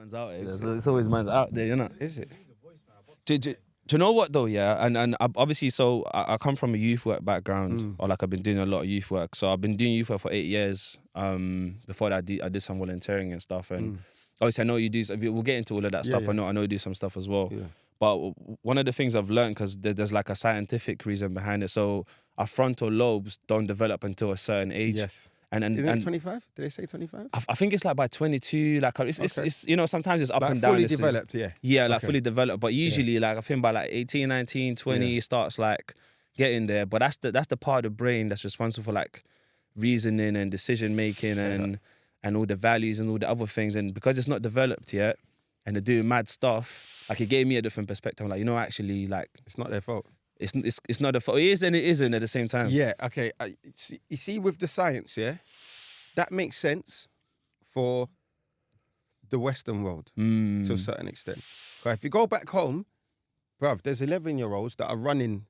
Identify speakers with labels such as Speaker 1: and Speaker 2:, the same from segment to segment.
Speaker 1: Man's out there. It's always man's out there, you know.
Speaker 2: Is it?
Speaker 1: Do you know what though? Yeah, and obviously, so I come from a youth work background, or like I've been doing a lot of youth work. So I've been doing youth work for 8 years. Before that, I did some volunteering and stuff. And obviously, I know you do. We'll get into all of that stuff.
Speaker 2: Yeah.
Speaker 1: I know you do some stuff as well.
Speaker 2: Yeah.
Speaker 1: But one of the things I've learned, because there's like a scientific reason behind it. So our frontal lobes don't develop until a certain age.
Speaker 2: Yes.
Speaker 1: And
Speaker 2: Isn't it 25? Did they say 25?
Speaker 1: I think it's like by 22. Like it's you know, sometimes it's up
Speaker 2: Like
Speaker 1: and down.
Speaker 2: fully
Speaker 1: It's-
Speaker 2: developed, yeah.
Speaker 1: Yeah, like
Speaker 2: Okay.
Speaker 1: fully developed. But usually, like I think by like 18, 19, 20, it starts like getting there. But that's the part of the brain that's responsible for like reasoning and decision making and all the values and all the other things. And because it's not developed yet, and they're doing mad stuff, like it gave me a different perspective. I'm like, you know, actually, like
Speaker 2: It's not their fault.
Speaker 1: it's not a fault. It is and it isn't at the same time.
Speaker 2: Yeah, okay. You see, with the science, yeah, that makes sense for the Western world to a certain extent. But if you go back home, bruv, there's 11-year-olds that are running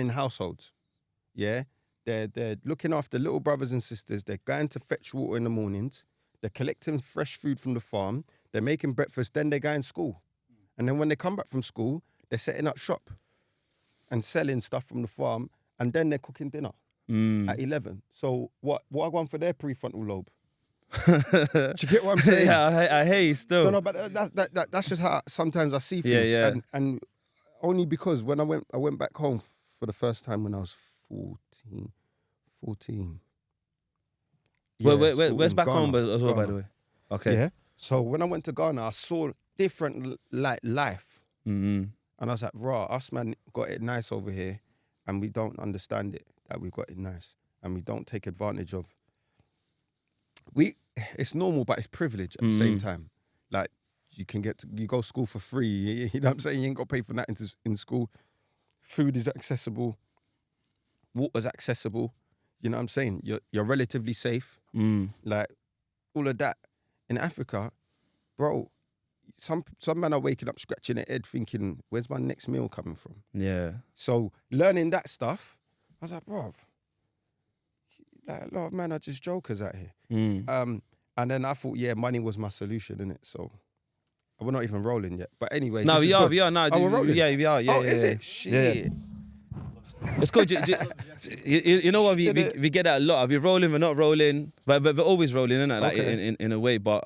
Speaker 2: households. Yeah, they're looking after little brothers and sisters. They're going to fetch water in the mornings. They're collecting fresh food from the farm. They're making breakfast. Then they go in school, and then when they come back from school, they're setting up shop and selling stuff from the farm, and then they're cooking dinner at 11. So what I want for their prefrontal lobe? Do you get what I'm saying?
Speaker 1: Yeah, I hear you still.
Speaker 2: No, but that's just how sometimes I see things.
Speaker 1: Yeah.
Speaker 2: And only because when I went back home for the first time when I was 14.
Speaker 1: Where's back home as well, by
Speaker 2: Ghana.
Speaker 1: the way? Okay.
Speaker 2: Yeah. So when I went to Ghana, I saw different like life.
Speaker 1: Mm-hmm.
Speaker 2: And I was like, raw, us man got it nice over here and we don't understand it, that we've got it nice. And we don't take advantage of. It's normal, but it's privilege at the same time. Like, you go to school for free, you know what I'm saying? You ain't got to pay for that in school. Food is accessible. Water's accessible. You know what I'm saying? You're relatively safe. Like, all of that. In Africa, bro, some men are waking up scratching their head thinking, where's my next meal coming from?
Speaker 1: Yeah.
Speaker 2: So learning that stuff, I was like, bruv, like a lot of men are just jokers out here. And then I thought, yeah, money was my solution, innit? So we're not even rolling yet. But anyway,
Speaker 1: No,
Speaker 2: this is
Speaker 1: we are.
Speaker 2: good.
Speaker 1: No,
Speaker 2: we're rolling?
Speaker 1: Yeah, we are. Yeah,
Speaker 2: Oh,
Speaker 1: yeah,
Speaker 2: is
Speaker 1: yeah.
Speaker 2: it? Shit.
Speaker 1: Yeah. It's good. You know what? We get that a lot. We're rolling, we're not rolling, but we're always rolling, innit? Like
Speaker 2: Okay.
Speaker 1: in a way. But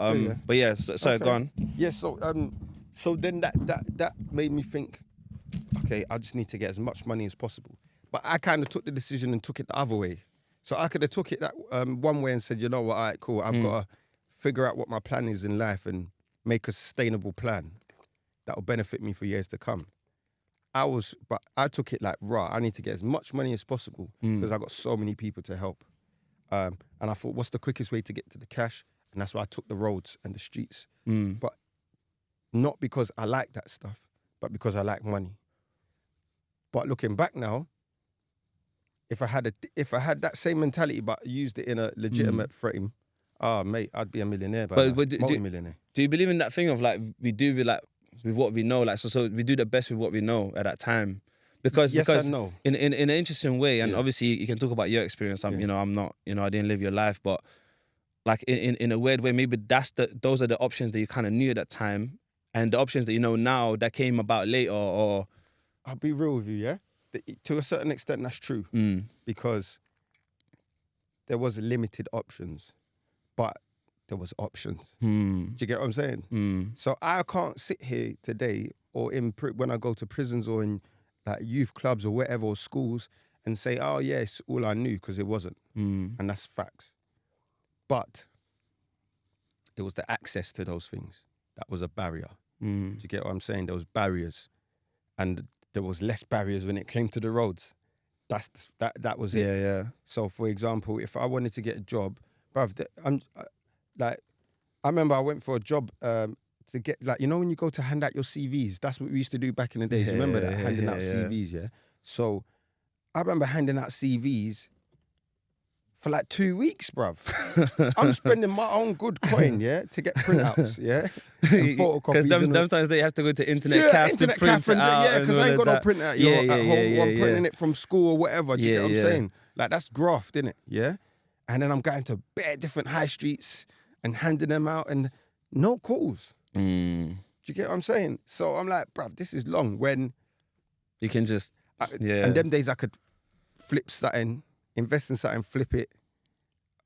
Speaker 1: but yeah. Sorry,
Speaker 2: Okay.
Speaker 1: go on.
Speaker 2: Yeah, so then that made me think, okay, I just need to get as much money as possible. But I kind of took the decision and took it the other way. So I could have took it that one way and said, you know what, all right, cool, I've got to figure out what my plan is in life and make a sustainable plan that will benefit me for years to come. But I took it like, right, I need to get as much money as possible because I got so many people to help. And I thought, what's the quickest way to get to the cash? And that's why I took the roads and the streets. But not because I like that stuff, but because I like money. But looking back now, if I had that same mentality but used it in a legitimate frame, mate, I'd be a millionaire, multi-millionaire.
Speaker 1: Do you believe in that thing of like we do with what we know, like so we do the best with what we know at that time? Because
Speaker 2: and no.
Speaker 1: in an interesting way, and obviously you can talk about your experience. I'm not, I didn't live your life, but like in a weird way, maybe those are the options that you kind of knew at that time, and the options that you know now that came about later. Or
Speaker 2: I'll be real with you, yeah. To a certain extent, that's true because there was limited options, but there was options. Do you get what I'm saying? So I can't sit here today or when I go to prisons or in like youth clubs or whatever, or schools, and say, oh yeah, it's all I knew, because it wasn't. And that's facts. But it was the access to those things that was a barrier. Do you get what I'm saying? There was barriers, and there was less barriers when it came to the roads. That was it.
Speaker 1: Yeah.
Speaker 2: So, for example, if I wanted to get a job, bruv, I remember I went for a job to get, like, you know, when you go to hand out your CVs, that's what we used to do back in the days. Remember that? Handing out CVs, yeah? So I remember handing out CVs for like 2 weeks, bruv. I'm spending my own good coin, yeah, to get printouts, yeah? And photocopies.
Speaker 1: Because sometimes they have to go to internet cafe to print it out.
Speaker 2: Yeah, because I ain't got no printer at home. I'm printing it from school or whatever. Do you get what I'm saying? Like, that's graft, innit? Yeah? And then I'm going to bare different high streets and handing them out, and no calls.
Speaker 1: Mm.
Speaker 2: Do you get what I'm saying? So I'm like, bruv, this is long. When
Speaker 1: You can just, yeah.
Speaker 2: and them days I could flip something, invest in something, flip it.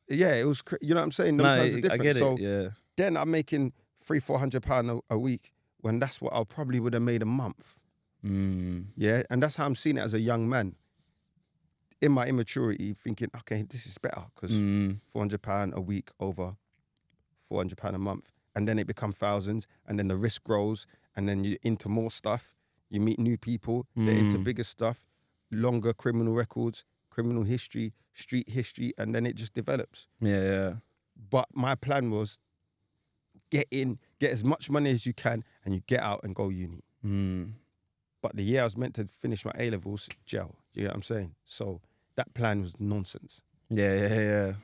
Speaker 2: Yeah, it was. You know what I'm saying? Them times are different.
Speaker 1: I get it.
Speaker 2: So
Speaker 1: Yeah.
Speaker 2: then I'm making £300-400 a week when that's what I probably would have made a month.
Speaker 1: Mm.
Speaker 2: Yeah, and that's how I'm seeing it as a young man. In my immaturity, thinking, okay, this is better because £400 a week over £400 a month, and then it becomes thousands, and then the risk grows, and then you're into more stuff. You meet new people, they're into bigger stuff, longer criminal records, criminal history, street history, and then it just develops.
Speaker 1: Yeah.
Speaker 2: But my plan was get in, get as much money as you can, and you get out and go uni.
Speaker 1: Mm.
Speaker 2: But the year I was meant to finish my A-levels, jail. You get what I'm saying? So that plan was nonsense.
Speaker 1: Yeah.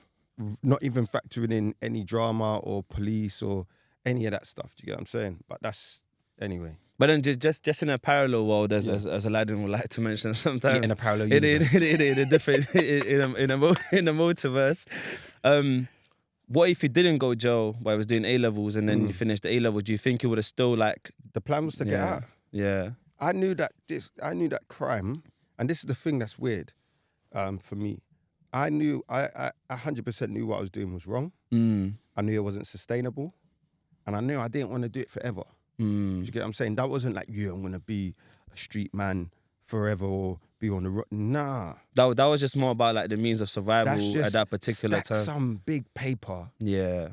Speaker 2: Not even factoring in any drama or police or any of that stuff. Do you get what I'm saying? But that's, anyway.
Speaker 1: But then just in a parallel world, as Aladdin would like to mention sometimes,
Speaker 2: in a parallel
Speaker 1: in
Speaker 2: universe.
Speaker 1: a different in a multiverse. What if you didn't go jail while I was doing A-levels and then you finished the A-levels? Do you think you would have still like?
Speaker 2: The plan was to get out.
Speaker 1: Yeah.
Speaker 2: I knew that crime, and this is the thing that's weird for me. I 100% knew what I was doing was wrong. I knew it wasn't sustainable, and I knew I didn't want to do it forever. Do you get what I'm saying? That wasn't like, I'm going to be a street man forever or be on the road. Nah.
Speaker 1: That was just more about like the means of survival at that particular
Speaker 2: stack
Speaker 1: time.
Speaker 2: some big paper.
Speaker 1: Yeah.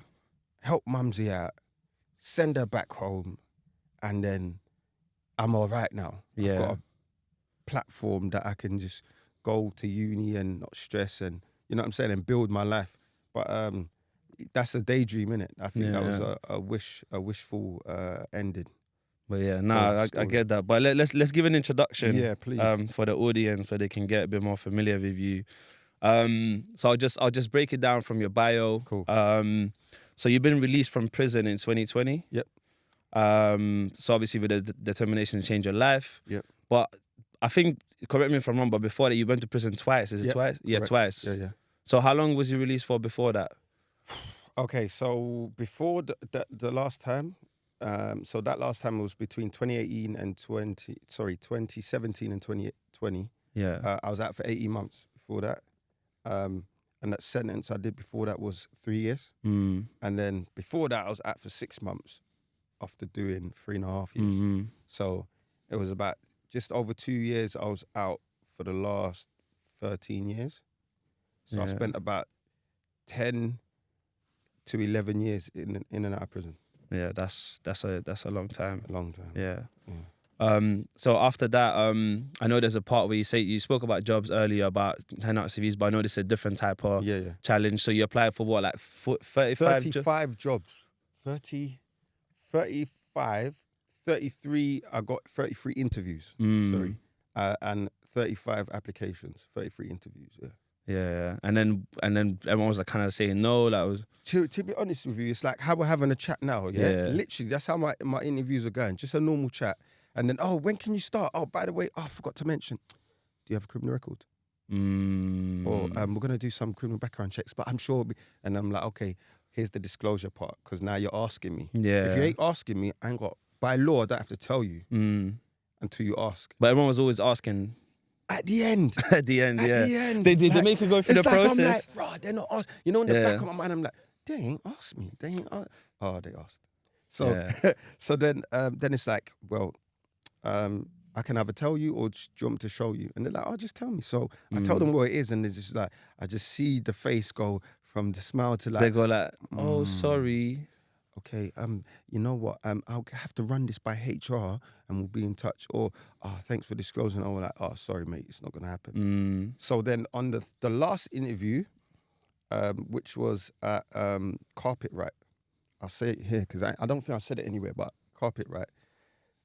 Speaker 2: Help mumsy out. Send her back home. And then I'm all right now.
Speaker 1: Yeah.
Speaker 2: I've got a platform that I can just go to uni and not stress and, you know what I'm saying, and build my life. But that's a daydream, innit? I think that was a wishful ending.
Speaker 1: But yeah, I get that. But let's give an introduction.
Speaker 2: Yeah, please.
Speaker 1: For the audience so they can get a bit more familiar with you. So I'll just break it down from your bio.
Speaker 2: Cool.
Speaker 1: So you've been released from prison in 2020.
Speaker 2: Yep.
Speaker 1: So obviously with the determination to change your life.
Speaker 2: Yep.
Speaker 1: But I think, correct me if I'm wrong, but before that you went to prison twice. Is it twice? Yeah,
Speaker 2: correct.
Speaker 1: twice.
Speaker 2: Yeah.
Speaker 1: So how long was you released for before that?
Speaker 2: Okay, so before the last time, so that last time was between 2017 and 2020.
Speaker 1: Yeah.
Speaker 2: I was out for 18 months before that. And that sentence I did before that was 3 years. And then before that, I was out for 6 months after doing 3.5 years. So it was about just over 2 years I was out for the last 13 years. So I spent about 10 to 11 years in and out of prison.
Speaker 1: Yeah, that's a long time.
Speaker 2: A long time.
Speaker 1: Yeah. So after that, I know there's a part where you spoke about jobs earlier about handing out CVs, but I know this is a different type of challenge. So you applied for what, like 35
Speaker 2: jobs. 35, 33, I got 33 interviews, sorry. And 35 applications, 33 interviews,
Speaker 1: Yeah. And then everyone was like kind of saying no, that was...
Speaker 2: To be honest with you, it's like how we're having a chat now, yeah? Literally, that's how my interviews are going, just a normal chat. And then, when can you start? Oh, by the way, I forgot to mention, do you have a criminal record? Or we're going to do some criminal background checks, but I'm sure... And I'm like, okay, here's the disclosure part, because now you're asking me.
Speaker 1: Yeah.
Speaker 2: If you ain't asking me, I ain't got... By law, I don't have to tell you until you ask.
Speaker 1: But everyone was always asking...
Speaker 2: At the end.
Speaker 1: At the end. They make you go through the
Speaker 2: like,
Speaker 1: process.
Speaker 2: I'm like, they're not asking. You know, in the back of my mind, I'm like, they ain't asked me. They ain't asked. Oh, they asked. So, so then it's like, well, I can either tell you or do you want me to show you? And they're like, just tell me. So I tell them what it is, and it's just like, I just see the face go from the smile to like...
Speaker 1: They go like, oh, sorry.
Speaker 2: Okay, you know what? I'll have to run this by HR and we'll be in touch. Or, thanks for disclosing. Or like, sorry, mate, it's not going to happen. So then on the last interview, which was at Carpet Right, I'll say it here because I don't think I said it anywhere, but Carpet Right.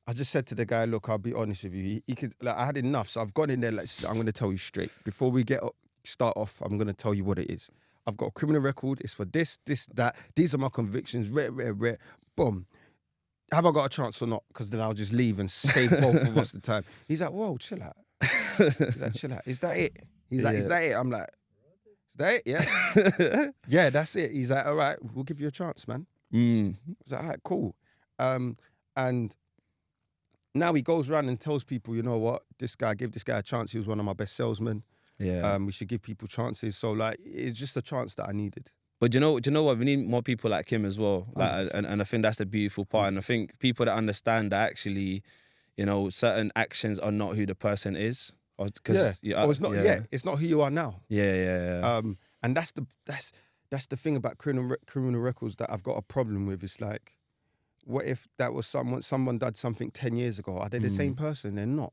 Speaker 2: I just said to the guy, look, I'll be honest with you. He could, like, I had enough, so I've gone in there, like, I'm going to tell you straight. Before we start off, I'm going to tell you what it is. I've got a criminal record. It's for this, that. These are my convictions. Rare. Boom. Have I got a chance or not? Because then I'll just leave and save both of us the time. He's like, whoa, chill out. He's like, chill out. Is that it? He's like, is that it? I'm like, is that it? Yeah. Yeah, that's it. He's like, all right, we'll give you a chance, man. I was like, all right, cool. And now he goes around and tells people, you know what, give this guy a chance. He was one of my best salesmen.
Speaker 1: Yeah.
Speaker 2: We should give people chances. So like, it's just a chance that I needed.
Speaker 1: But do you know what? We need more people like him as well. Like,
Speaker 2: 100%.
Speaker 1: and I think that's the beautiful part. And I think people that understand that actually, you know, certain actions are not who the person is. Or it's not
Speaker 2: yet. It's not who you are now.
Speaker 1: Yeah.
Speaker 2: And that's the thing about criminal records that I've got a problem with. It's like, what if that was someone did something 10 years ago? Are they the same person? They're not.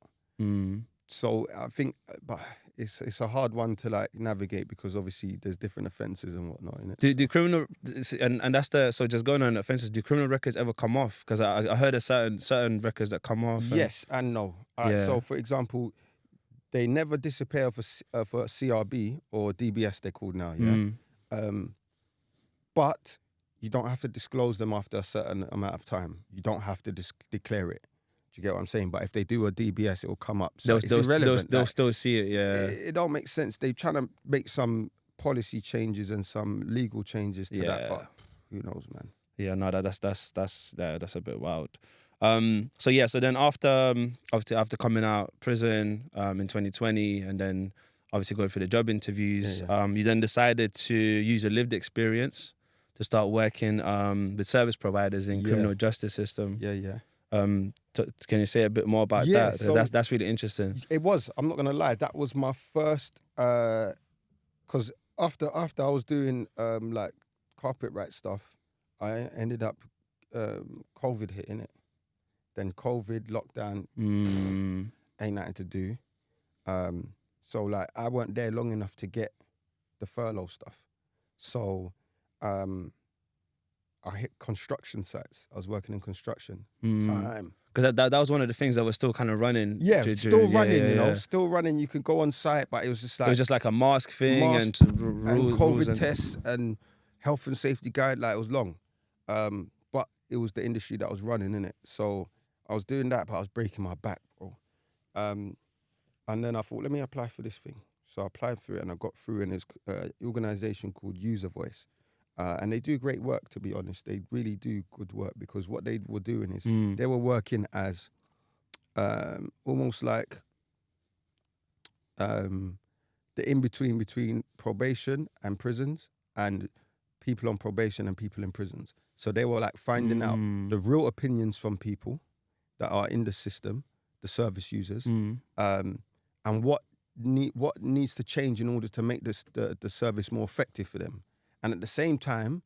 Speaker 2: So I think, but it's a hard one to like navigate because obviously there's different offences and whatnot in it.
Speaker 1: Do criminal and that's so just going on offences. Do criminal records ever come off? Because I heard of certain records that come off.
Speaker 2: Yes and no. So for example, they never disappear for CRB or DBS. They're called now. Yeah. But you don't have to disclose them after a certain amount of time. You don't have to declare it. Do you get what I'm saying? But if they do a DBS, it will come up. So it's irrelevant.
Speaker 1: They'll still see it, yeah.
Speaker 2: It don't make sense. They're trying to make some policy changes and some legal changes to that, but who knows, man?
Speaker 1: Yeah, no, that's a bit wild. So then after coming out prison in 2020 and then obviously going for the job interviews, you then decided to use your lived experience to start working with service providers in criminal justice system.
Speaker 2: Yeah.
Speaker 1: Can you say a bit more about that? So that's really interesting.
Speaker 2: It was. I'm not gonna lie. That was my first. Because after I was doing like carpet right stuff, I ended up COVID hitting it. Then COVID lockdown, ain't nothing to do. So like I weren't there long enough to get the furlough stuff. So I hit construction sites. I was working in construction time.
Speaker 1: Because that was one of the things that was still kind of running.
Speaker 2: Yeah, still running, you know, still running. You could go on site, but it was just like...
Speaker 1: It was just like a mask thing and
Speaker 2: COVID tests and health and safety guide, like it was long. But it was the industry that was running, innit? So I was doing that, but I was breaking my back, bro. And then I thought, let me apply for this thing. So I applied for it and I got through, and there's an organisation called User Voice. And they do great work, to be honest. They really do good work because what they were doing is they were working as almost like the in-between between probation and prisons and people on probation and people in prisons. So they were like finding out the real opinions from people that are in the system, the service users, and what needs to change in order to make the service more effective for them. And at the same time,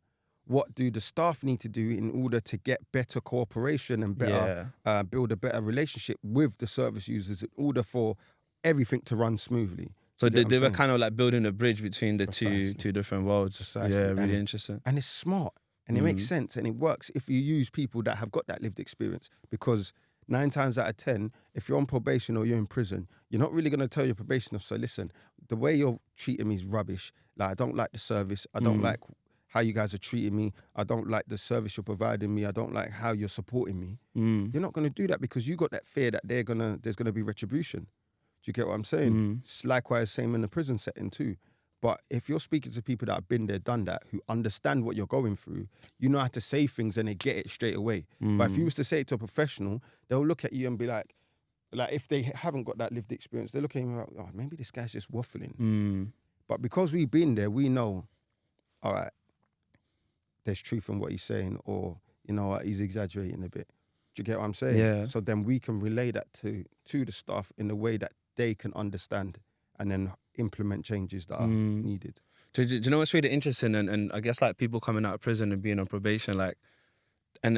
Speaker 2: what do the staff need to do in order to get better cooperation and better build a better relationship with the service users in order for everything to run smoothly?
Speaker 1: So they were kind of like building a bridge between the two different worlds.
Speaker 2: Precisely.
Speaker 1: Yeah, really interesting.
Speaker 2: And it's smart and it makes sense and it works if you use people that have got that lived experience, because 9 times out of 10, if you're on probation or you're in prison, you're not really going to tell your probation officer, listen, the way you're treating me is rubbish. Like, I don't like the service. I don't like how you guys are treating me. I don't like the service you're providing me. I don't like how you're supporting me. You're not going to do that because you got that fear that there's going to be retribution. Do you get what I'm saying? It's likewise same in the prison setting too. But if you're speaking to people that have been there, done that, who understand what you're going through, you know how to say things and they get it straight away. But if you was to say it to a professional, they'll look at you and be like if they haven't got that lived experience, they look at you like, oh, maybe this guy's just waffling. But because we've been there, we know, all right, there's truth in what he's saying, or, you know what, he's exaggerating a bit. Do you get what I'm saying?
Speaker 1: Yeah.
Speaker 2: So then we can relay that to the staff in a way that they can understand and then implement changes that are needed.
Speaker 1: Do you know what's really interesting? And I guess like people coming out of prison and being on probation, like, a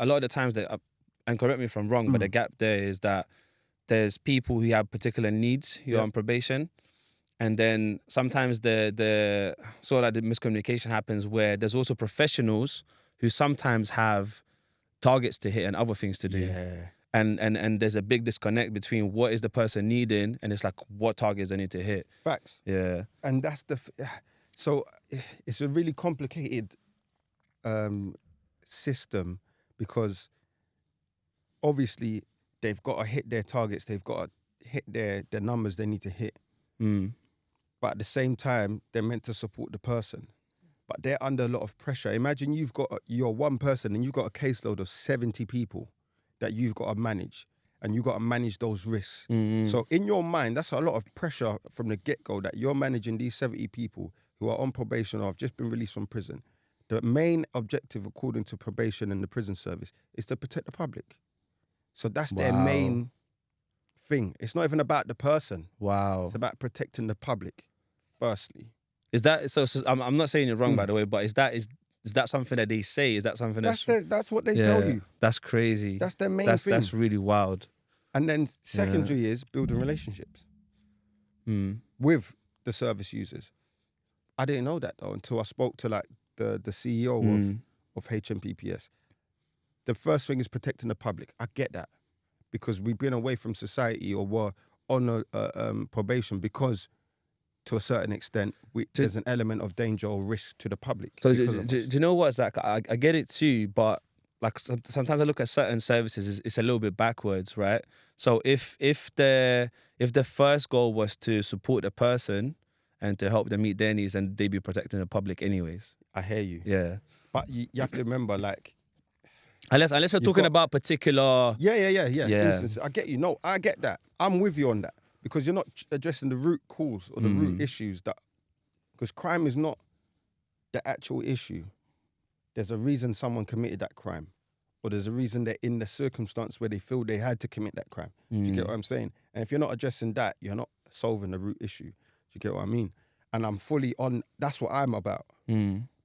Speaker 1: lot of the times that, and correct me if I'm wrong, but the gap there is that there's people who have particular needs who are on probation. And then sometimes the sort of like the miscommunication happens where there's also professionals who sometimes have targets to hit and other things to do.
Speaker 2: Yeah.
Speaker 1: And there's a big disconnect between what is the person needing and it's like what targets they need to hit.
Speaker 2: Facts.
Speaker 1: Yeah.
Speaker 2: And that's so it's a really complicated system because obviously they've got to hit their targets, they've got to hit their numbers they need to hit. But at the same time, they're meant to support the person. but they're under a lot of pressure. Imagine you're one person and you've got a caseload of 70 people that you've got to manage, and you've got to manage those risks. So in your mind, that's a lot of pressure from the get-go that you're managing these 70 people who are on probation or have just been released from prison. The main objective, according to probation and the prison service, is to protect the public. So that's their main thing. It's not even about the person.
Speaker 1: Wow.
Speaker 2: It's about protecting the public, firstly.
Speaker 1: Is that so? I'm not saying you're wrong, by the way, but is that something that they say? Is that something
Speaker 2: That's what they tell you.
Speaker 1: That's crazy.
Speaker 2: That's their main thing.
Speaker 1: That's really wild.
Speaker 2: And then secondary is building relationships with the service users. I didn't know that though until I spoke to like the CEO of HMPPS. The first thing is protecting the public. I get that because we've been away from society or were on probation because to a certain extent there's an element of danger or risk to the public.
Speaker 1: So do you know what, Zach? I get it too, but like sometimes I look at certain services, it's a little bit backwards, right? So if the first goal was to support the person and to help them meet their needs, and they'd be protecting the public anyways.
Speaker 2: I hear you.
Speaker 1: Yeah.
Speaker 2: But you have to remember, like...
Speaker 1: Unless we're talking about particular...
Speaker 2: Yeah. Instances. I get you. No, I get that. I'm with you on that. Because you're not addressing the root cause or the root issues that... Because crime is not the actual issue. There's a reason someone committed that crime. Or there's a reason they're in the circumstance where they feel they had to commit that crime. Do you get what I'm saying? And if you're not addressing that, you're not solving the root issue. Do you get what I mean? And I'm fully on... That's what I'm about.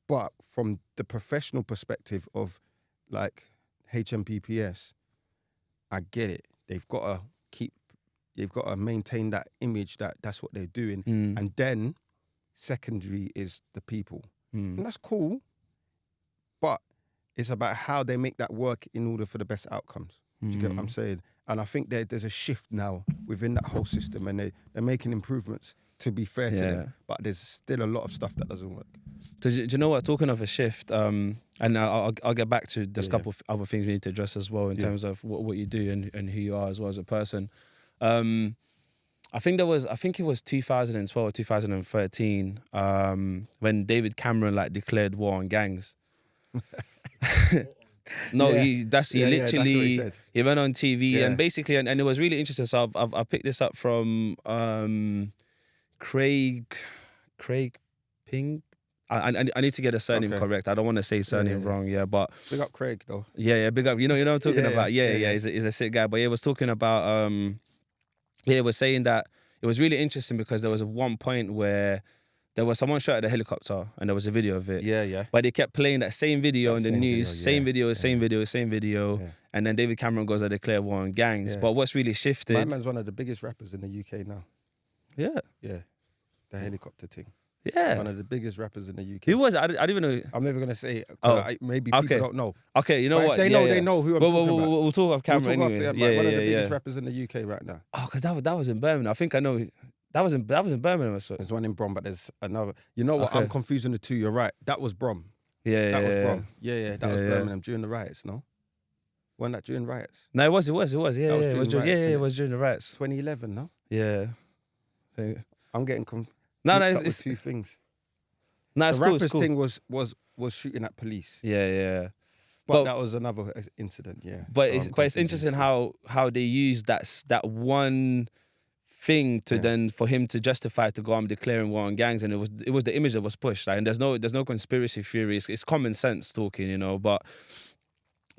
Speaker 2: But from the professional perspective of like HMPPS, I get it. They've got to maintain that image that that's what they're doing. And then secondary is the people. And that's cool. But it's about how they make that work in order for the best outcomes. Do you get what I'm saying? And I think there's a shift now within that whole system, and they're making improvements to be fair to them. But there's still a lot of stuff that doesn't work.
Speaker 1: So do you know what? Talking of a shift, and I'll get back to there's a couple of other things we need to address as well in terms of what you do and who you are as well as a person. I think it was 2012 or 2013 when David Cameron like declared war on gangs. He literally he went on TV and basically and it was really interesting. So I've picked this up from Craig Ping. I need to get a surname correct. I don't want to say surname wrong. But
Speaker 2: big up Craig though.
Speaker 1: Big up. You know what I'm talking about. He's a sick guy. But he was talking about he was saying that it was really interesting because there was one point where there was someone shot at a helicopter and there was a video of it. But they kept playing that same video in the news, same video. And then David Cameron goes to declare war on gangs. But what's really shifted...
Speaker 2: My man's one of the biggest rappers in the UK now.
Speaker 1: Yeah.
Speaker 2: The helicopter thing.
Speaker 1: Yeah.
Speaker 2: One of the biggest rappers in the UK.
Speaker 1: Who was it? I didn't even know.
Speaker 2: I'm never going to say it. Maybe people don't know.
Speaker 1: Okay, you know
Speaker 2: but
Speaker 1: what?
Speaker 2: If they know, they know who I'm talking about.
Speaker 1: We'll talk off camera anyway.
Speaker 2: One of the biggest rappers in the UK right now.
Speaker 1: Oh, because that was in Birmingham. I think I know... That was in Birmingham or so.
Speaker 2: There's one in Brom, but there's another. You know what? Okay. I'm confusing the two. You're right. That was Brom.
Speaker 1: That
Speaker 2: was Brom. That was Birmingham during the riots. No, wasn't that during riots?
Speaker 1: No, it was. It was
Speaker 2: It
Speaker 1: was during the riots.
Speaker 2: 2011. No.
Speaker 1: Yeah.
Speaker 2: I'm getting confused.
Speaker 1: No, it's
Speaker 2: two things.
Speaker 1: No, it's
Speaker 2: the
Speaker 1: cool.
Speaker 2: rappers thing was shooting at police.
Speaker 1: Yeah.
Speaker 2: But that was another incident. Yeah.
Speaker 1: But it's interesting how they used that one thing to then for him to justify to go on declaring war on gangs, and it was the image that was pushed. Like, and there's no conspiracy theories. It's common sense talking, you know. But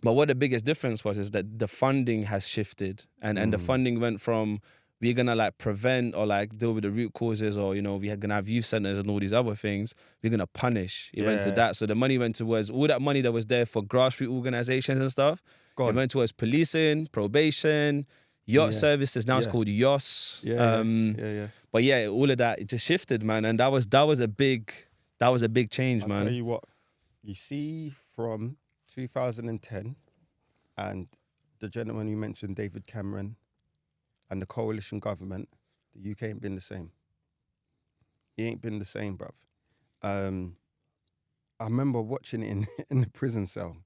Speaker 1: what the biggest difference was is that the funding has shifted, and the funding went from we're gonna like prevent or like deal with the root causes, or we're gonna have youth centers and all these other things. We're gonna punish. It went to that. So the money went towards all that money that was there for grassroots organizations and stuff. It went towards policing, probation. Yacht services, now it's called YOS. But all of that, it just shifted, man. And that was a big change, man.
Speaker 2: I'll tell you what, you see from 2010 and the gentleman you mentioned, David Cameron, and the coalition government, the UK ain't been the same. It ain't been the same, bruv. I remember watching it in the prison cell.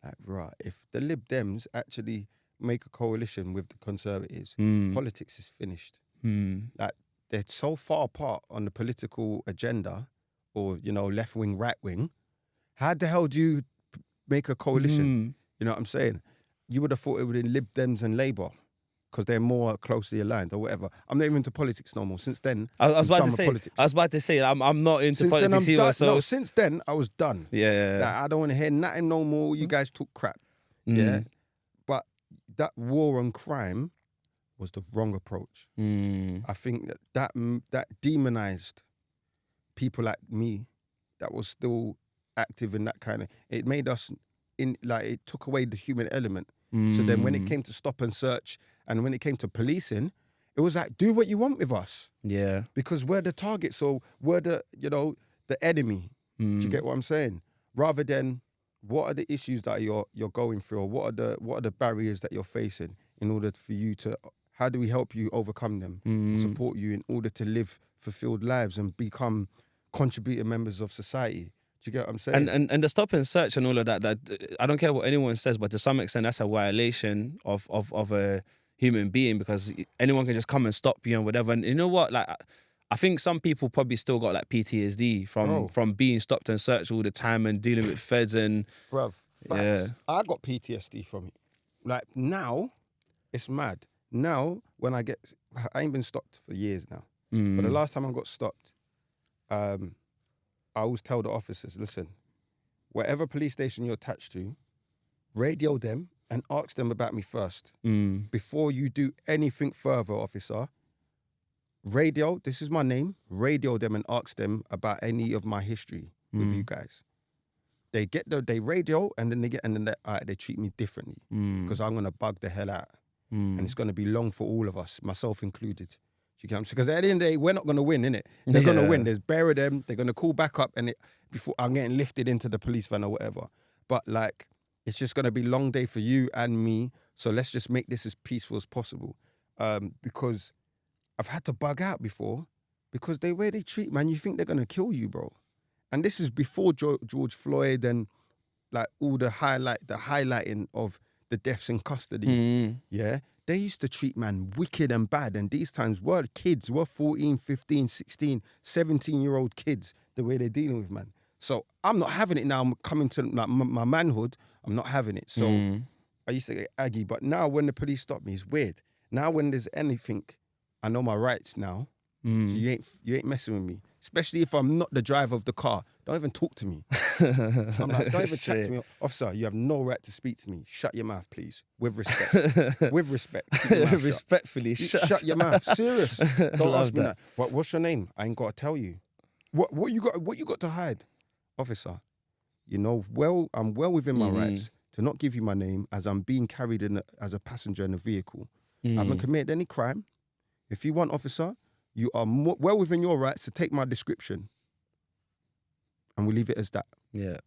Speaker 2: Like, right, if the Lib Dems actually make a coalition with the Conservatives, politics is finished. Like, they're so far apart on the political agenda, or left wing, right wing, How the hell do you make a coalition? You know what I'm saying? You would have thought it would have been Lib Dems and Labour because they're more closely aligned or whatever. I'm not even into politics no more. Since then,
Speaker 1: I was
Speaker 2: I'm
Speaker 1: about
Speaker 2: done
Speaker 1: to
Speaker 2: with
Speaker 1: say.
Speaker 2: politics.
Speaker 1: I was about to say. I'm not into
Speaker 2: Since then,
Speaker 1: politics
Speaker 2: I'm
Speaker 1: either.
Speaker 2: done.
Speaker 1: So
Speaker 2: No, since then, I was done.
Speaker 1: yeah.
Speaker 2: Like, I don't want to hear nothing no more. You guys talk crap. Yeah. But that war on crime was the wrong approach. I think that demonized people like me that was still active in that kind of, it made us it took away the human element. So then when it came to stop and search and when it came to policing, it was like, do what you want with us.
Speaker 1: Yeah.
Speaker 2: Because we're the target, so we're the enemy. Do you get what I'm saying? Rather than what are the issues that you're going through, or what are the barriers that you're facing in order for you to, how do we help you overcome them and support you in order to live fulfilled lives and become contributing members of society? Do you get what I'm saying?
Speaker 1: And the stop and search and all of that, I don't care what anyone says, but to some extent that's a violation of a human being, because anyone can just come and stop you and whatever. And you know what? Like, I think some people probably still got like PTSD from being stopped and searched all the time and dealing with feds and...
Speaker 2: Bruv, facts. I got PTSD from it. Like, now, it's mad. Now, when I ain't been stopped for years now. But the last time I got stopped, I always tell the officers, listen, whatever police station you're attached to, radio them and ask them about me first. Before you do anything further, officer, radio, this is my name, radio them and ask them about any of my history with you guys. They radio and then they treat me differently because I'm going to bug the hell out. And it's going to be long for all of us, myself included. You get what I'm saying? Because at the end of the day, we're not going to win, innit? They're going to win. There's bury them. They're going to call back up before I'm getting lifted into the police van or whatever. But like, it's just going to be a long day for you and me. So let's just make this as peaceful as possible. Because I've had to bug out before because the way they treat, man, you think they're going to kill you, bro. And this is before George Floyd and like all the highlighting of the deaths in custody. Yeah. They used to treat man wicked and bad. And these times we're kids, we're 14, 15, 16, 17-year-old kids, the way they're dealing with man. So I'm not having it now. I'm coming to like, my manhood. I'm not having it. So I used to get aggy. But now when the police stop me, it's weird. Now when there's anything, I know my rights now. So you ain't messing with me. Especially if I'm not the driver of the car. Don't even talk to me. I'm like, don't even chat to me. Officer, you have no right to speak to me. Shut your mouth, please. With respect. With respect.
Speaker 1: Respectfully,
Speaker 2: shut your mouth. Serious. Don't ask me that. What's your name? I ain't got to tell you. What you got to hide? Officer, you know, I'm well within my rights to not give you my name as I'm being carried as a passenger in a vehicle. I haven't committed any crime. If you want, officer, you are well within your rights to take my description. And we leave it as that. Yeah.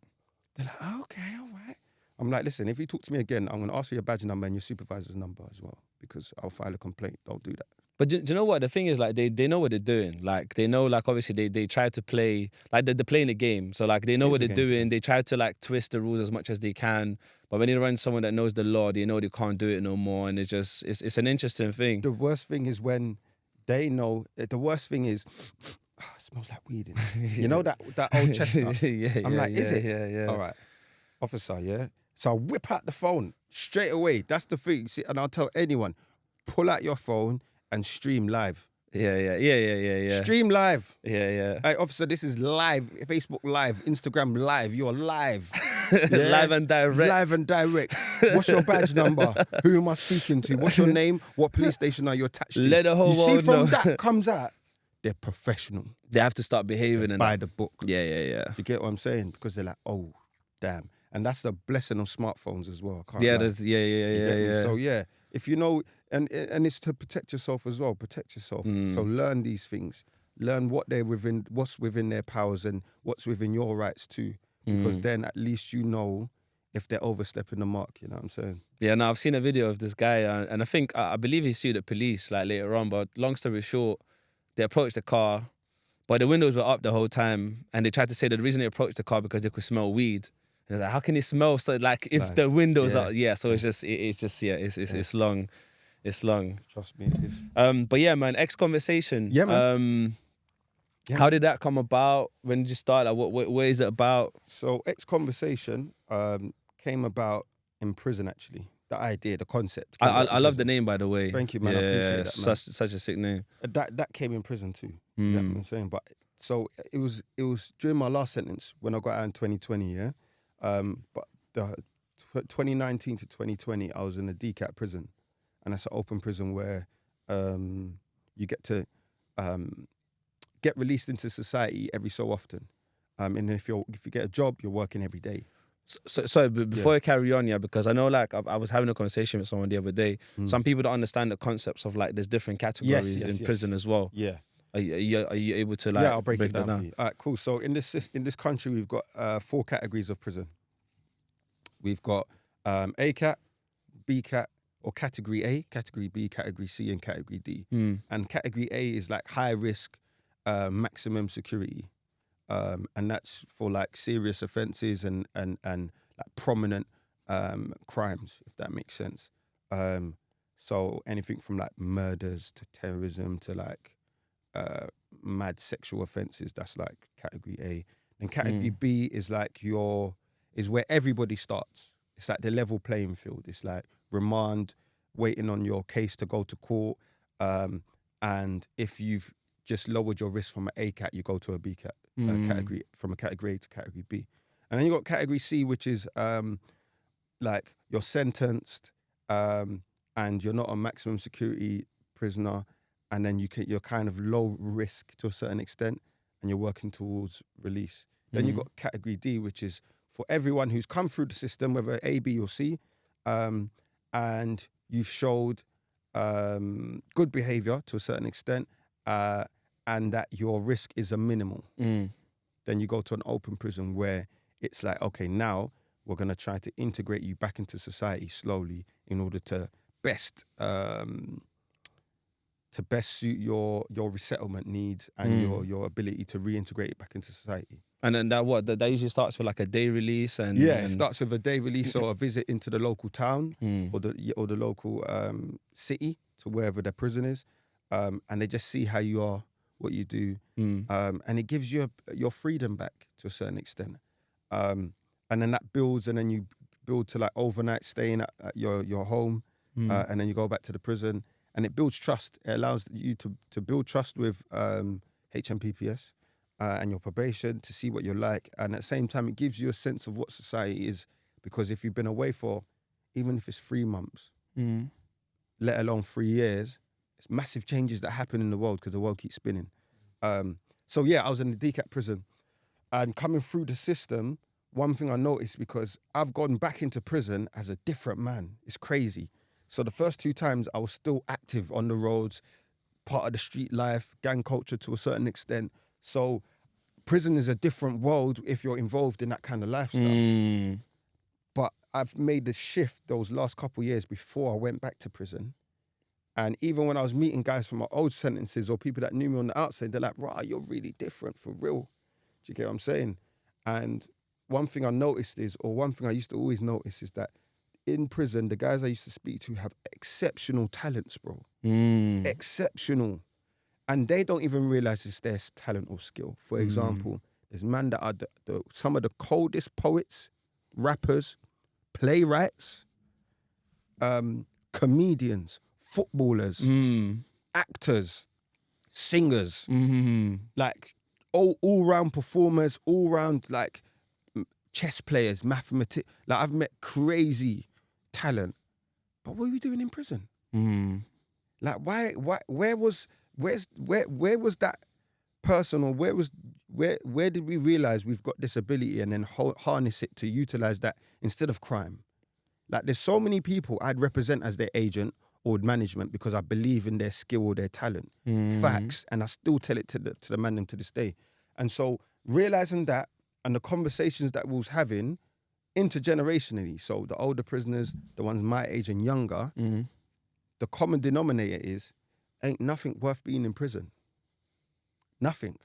Speaker 2: They're like, oh, okay, all right. I'm like, listen, if you talk to me again, I'm going to ask you your badge number and your supervisor's number as well, because I'll file a complaint. Don't do that.
Speaker 1: But do you know what? The thing is, like, they know what they're doing. Like, they know, like, obviously, they try to play, like, they're playing the game. So, like, they know what they're doing. They try to, like, twist the rules as much as they can. But when they run someone that knows the law, they know they can't do it no more. And it's just, it's an interesting thing.
Speaker 2: The worst thing is when they know, it smells like weed in it. You know that old chestnut? I'm like, is it?
Speaker 1: Yeah.
Speaker 2: All right. Officer, yeah? So I whip out the phone straight away. That's the thing. See, and I'll tell anyone, pull out your phone and stream live.
Speaker 1: Yeah.
Speaker 2: Stream live.
Speaker 1: Yeah.
Speaker 2: Hey, officer, this is live. Facebook live. Instagram live. You're live.
Speaker 1: Yeah? Live and direct.
Speaker 2: Live and direct. What's your badge number? Who am I speaking to? What's your name? What police station are you attached to?
Speaker 1: Let the whole world know.
Speaker 2: You see, from that comes out, they're professional.
Speaker 1: They have to start behaving
Speaker 2: by the book.
Speaker 1: Yeah.
Speaker 2: Do you get what I'm saying? Because they're like, oh, damn. And that's the blessing of smartphones as well. I can't
Speaker 1: yeah.
Speaker 2: So yeah, if you know, and it's to protect yourself as well. Protect yourself. So learn these things. Learn what's within their powers and what's within your rights too. Because then at least you know if they're overstepping the mark. You know what I'm saying?
Speaker 1: Yeah. No, I've seen a video of this guy, and I believe he sued the police like later on. But long story short, they approached the car, but the windows were up the whole time, and they tried to say that the reason they approached the car because they could smell weed. And it's like, how can you smell so like if nice. The windows are so it's long. It's long.
Speaker 2: Trust me, it is.
Speaker 1: But yeah, man, X conversation.
Speaker 2: Yeah, man.
Speaker 1: How did that come about? When did you start? Like, what is it about?
Speaker 2: So X Conversation came about in prison, actually. The idea, the concept.
Speaker 1: I love the name, by the way.
Speaker 2: Thank you, man. I appreciate that, man.
Speaker 1: Such a sick name.
Speaker 2: That came in prison too. You get what I'm saying? But so it was during my last sentence when I got out in 2020, yeah. But the 2019 to 2020, I was in a DCAT prison, and that's an open prison where you get to get released into society every so often. And if you get a job, you're working every day.
Speaker 1: So before you carry on, because I know, like, I was having a conversation with someone the other day. Some people don't understand the concepts of, like, there's different categories in prison as well.
Speaker 2: Yeah.
Speaker 1: Are you able to, like,
Speaker 2: I'll break it down for you. All right, cool. So in this country, we've got 4 categories of prison. We've got A cat, B cat, or category A, category B, category C, and category D. And category A is like high risk, maximum security. And that's for like serious offences and like prominent crimes, if that makes sense. So anything from like murders to terrorism to like mad sexual offences, that's like category A. And category B is like is where everybody starts. It's like the level playing field. It's like remand, waiting on your case to go to court. And if you've just lowered your risk from an A cat, you go to a B cat category, from a category A to category B. And then you got category C, which is like you're sentenced and you're not a maximum security prisoner, and then you're kind of low risk to a certain extent, and you're working towards release. Then you've got category D, which is for everyone who's come through the system, whether A, B, or C, and you've showed good behaviour to a certain extent, and that your risk is a minimal. Then you go to an open prison where it's like, okay, now we're going to try to integrate you back into society slowly in order to best suit your resettlement needs and your ability to reintegrate it back into society.
Speaker 1: And then that usually starts with like a day release, and
Speaker 2: it starts with a day release or a visit into the local town or the local city to wherever their prison is, and they just see how you are, what you do, and it gives you your freedom back to a certain extent, and then that builds, and then you build to like overnight staying at your home, and then you go back to the prison, and it builds trust. It allows you to build trust with HMPPS. And your probation, to see what you're like. And at the same time, it gives you a sense of what society is. Because if you've been away for, even if it's 3 months, let alone 3 years, it's massive changes that happen in the world because the world keeps spinning. So yeah, I was in the DCAT prison. And coming through the system, one thing I noticed, because I've gone back into prison as a different man. It's crazy. So the first 2 times, I was still active on the roads, part of the street life, gang culture to a certain extent. So prison is a different world if you're involved in that kind of lifestyle. But I've made the shift those last couple of years before I went back to prison. And even when I was meeting guys from my old sentences or people that knew me on the outside, they're like, "Rah, you're really different for real." Do you get what I'm saying? And one thing I noticed is, or one thing I used to always notice is that in prison, the guys I used to speak to have exceptional talents, bro. Exceptional. And they don't even realize it's their talent or skill. For example, there's men that are some of the coldest poets, rappers, playwrights, comedians, footballers, actors, singers, like all-round performers, all-round like chess players, mathematicians. Like I've met crazy talent. But what are we doing in prison? Like why where was that person, or where did we realize we've got this ability and then harness it to utilize that instead of crime? Like there's so many people I'd represent as their agent or management because I believe in their skill or their talent, facts, and I still tell it to the man to this day. And so realizing that and the conversations that we was having intergenerationally, so the older prisoners, the ones my age and younger, the common denominator is ain't nothing worth being in prison. Nothing.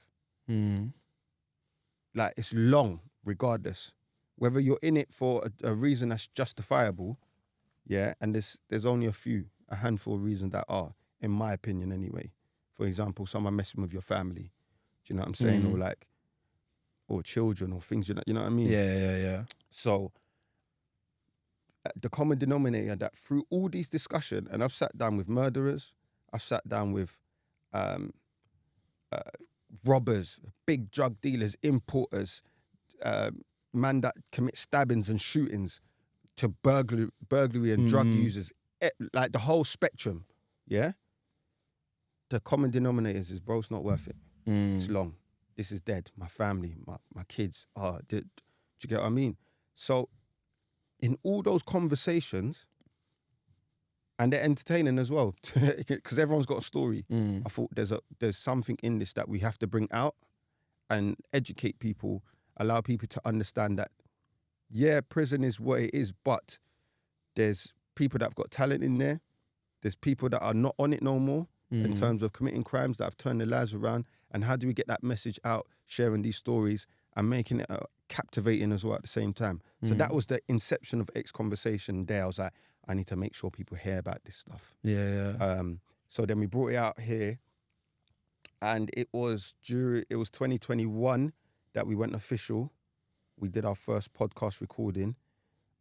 Speaker 2: Like, it's long, regardless. Whether you're in it for a reason that's justifiable, yeah, and there's only a handful of reasons that are, in my opinion anyway. For example, someone messing with your family. Do you know what I'm saying? Or like, or children or things, you know what I mean?
Speaker 1: Yeah.
Speaker 2: So the common denominator that through all these discussion, and I've sat down with murderers, I've sat down with robbers, big drug dealers, importers, man that commit stabbings and shootings, to burglary and drug users, like the whole spectrum, yeah? The common denominators is, bro, it's not worth it. It's long. This is dead. My family, my kids. Do you get what I mean? So in all those conversations, and they're entertaining as well, because everyone's got a story. I thought there's something in this that we have to bring out and educate people, allow people to understand that, yeah, prison is what it is, but there's people that have got talent in there. There's people that are not on it no more in terms of committing crimes that have turned their lives around. And how do we get that message out, sharing these stories and making it captivating as well at the same time? So that was the inception of X Conversation there. I was like, I need to make sure people hear about this stuff.
Speaker 1: Yeah.
Speaker 2: So then we brought it out here, and it was 2021 that we went official. We did our first podcast recording.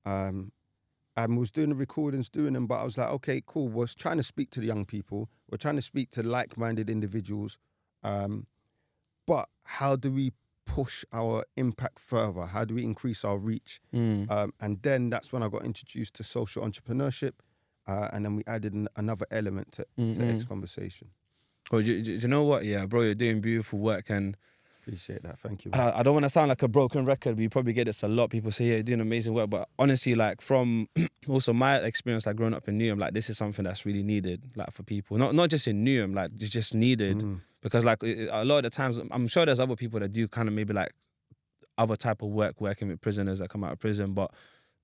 Speaker 2: And we was doing the recordings, doing them, but I was like, okay, cool. We're trying to speak to the young people. We're trying to speak to like-minded individuals. But how do we push our impact further? How do we increase our reach? And then that's when I got introduced to social entrepreneurship. And then we added another element to X Conversation.
Speaker 1: Well, do you know what? Yeah, bro, you're doing beautiful work, and
Speaker 2: appreciate that. Thank you.
Speaker 1: I don't want to sound like a broken record, but you probably get this a lot. People say, yeah, you're doing amazing work. But honestly, like from also my experience, like growing up in Newham, like this is something that's really needed, like for people. Not just in Newham, like it's just needed. Because like a lot of the times, I'm sure there's other people that do kind of maybe like other type of work, working with prisoners that come out of prison, but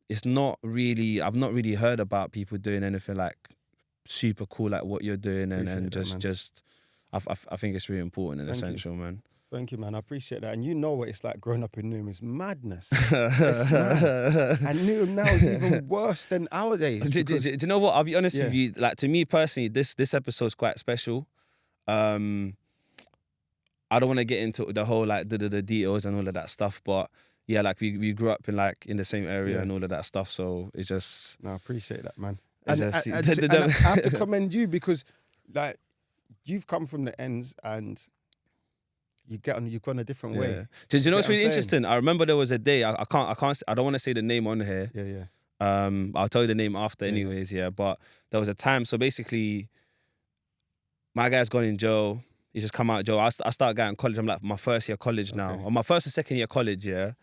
Speaker 1: it's not really, I've not really heard about people doing anything like super cool like what you're doing, and just I think it's really important and essential, man.
Speaker 2: Thank you, man. I appreciate that. And you know what it's like growing up in Newham. It's madness. It's mad. And Newham now is even worse than our days.
Speaker 1: Do you know what? I'll be honest with you. Like, to me personally, this episode is quite special. I don't want to get into the whole like the details and all of that stuff, but yeah, like we grew up in the same area and all of that stuff. So it's just.
Speaker 2: No, I appreciate that, man.
Speaker 1: And
Speaker 2: I have to commend you because, like, you've come from the ends and you've gone a different way.
Speaker 1: Do you know what's really interesting? I remember there was a day I don't want to say the name on here. I'll tell you the name after anyways. But there was a time. So basically, my guy's gone in jail. He's just come out of jail. I started going to college. I'm like my first year college now, or my first or second year college. And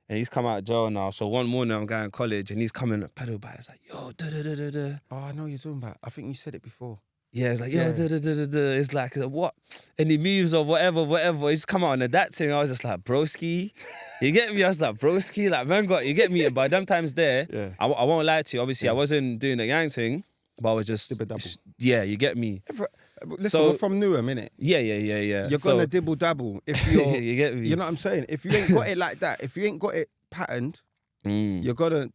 Speaker 1: he's come out of jail now. So one morning I'm going to college and he's coming pedal by. It's like, yo,
Speaker 2: Oh, I know what you're talking about. I think you said it before.
Speaker 1: Yeah, it's like, yo, It's like, what? And he moves or whatever. He's come out on that thing. I was just like, broski. You get me? I was like, broski. Like, man, you get me? By them times there, I won't lie to you. Obviously, I wasn't doing the gang thing, but I was just...
Speaker 2: Dibble-dabble.
Speaker 1: Yeah, you get me?
Speaker 2: Listen, we're from Newham, innit?
Speaker 1: Yeah.
Speaker 2: You're going to dibble-dabble if you're...
Speaker 1: You get me?
Speaker 2: You know what I'm saying? If you ain't got it like that, if you ain't got it patterned, you're going to...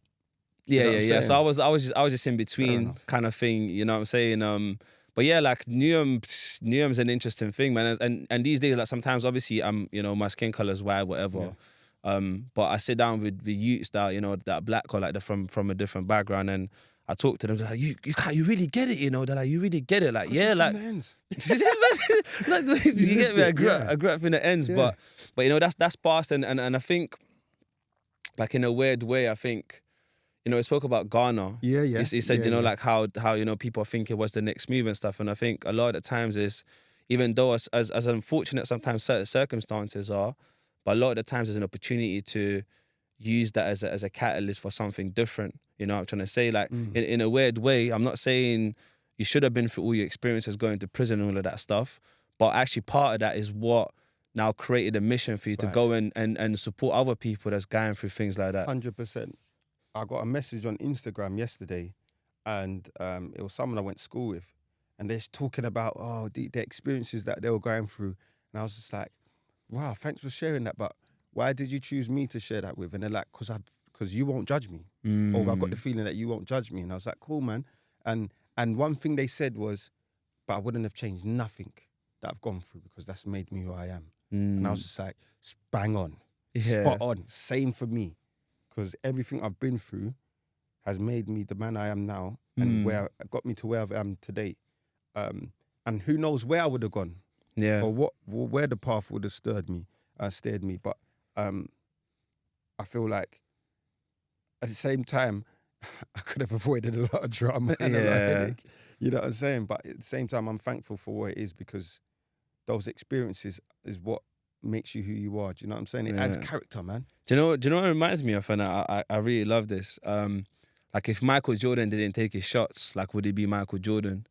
Speaker 1: Yeah. So I was just in between kind of thing, you know what I'm saying? But yeah, like Newham's an interesting thing, man. And these days, like sometimes, obviously, my skin color's white, whatever. But I sit down with the youths that that black or like they're from a different background, and I talk to them. They're like, you really get it, They're like, you really get it, like yeah, like. You get me? I grew up in the ends, but that's past, and I think, like in a weird way, I think. He spoke about Ghana.
Speaker 2: Yeah.
Speaker 1: He said, like how people think it was the next move and stuff. And I think a lot of the times is, even though as unfortunate sometimes certain circumstances are, but a lot of the times there's an opportunity to use that as a catalyst for something different. You know what I'm trying to say? Like, in a weird way, I'm not saying you should have been through all your experiences going to prison and all of that stuff, but actually part of that is what now created a mission for you to go and support other people that's going through things like that.
Speaker 2: 100%. I got a message on Instagram yesterday, and it was someone I went to school with, and they're talking about the experiences that they were going through, and I was just like, wow, thanks for sharing that, but why did you choose me to share that with? And they're like, because you won't judge me, or I got the feeling that you won't judge me, and I was like, cool, man. And one thing they said was, but I wouldn't have changed nothing that I've gone through because that's made me who I am. And I was just like, bang on,
Speaker 1: Yeah.
Speaker 2: spot on. Same for me, because everything I've been through has made me the man I am now, and where got me to where I am today. And who knows where I would have gone,
Speaker 1: Yeah.
Speaker 2: or where the path would have steered me. But I feel like at the same time, I could have avoided a lot of drama and a lot of headache. You know what I'm saying? But at the same time, I'm thankful for what it is, because those experiences is what makes you who you are. Do you know what I'm saying? It adds character, man.
Speaker 1: Do you know what it reminds me of? And I really love this. Like if Michael Jordan didn't take his shots, like would he be Michael Jordan?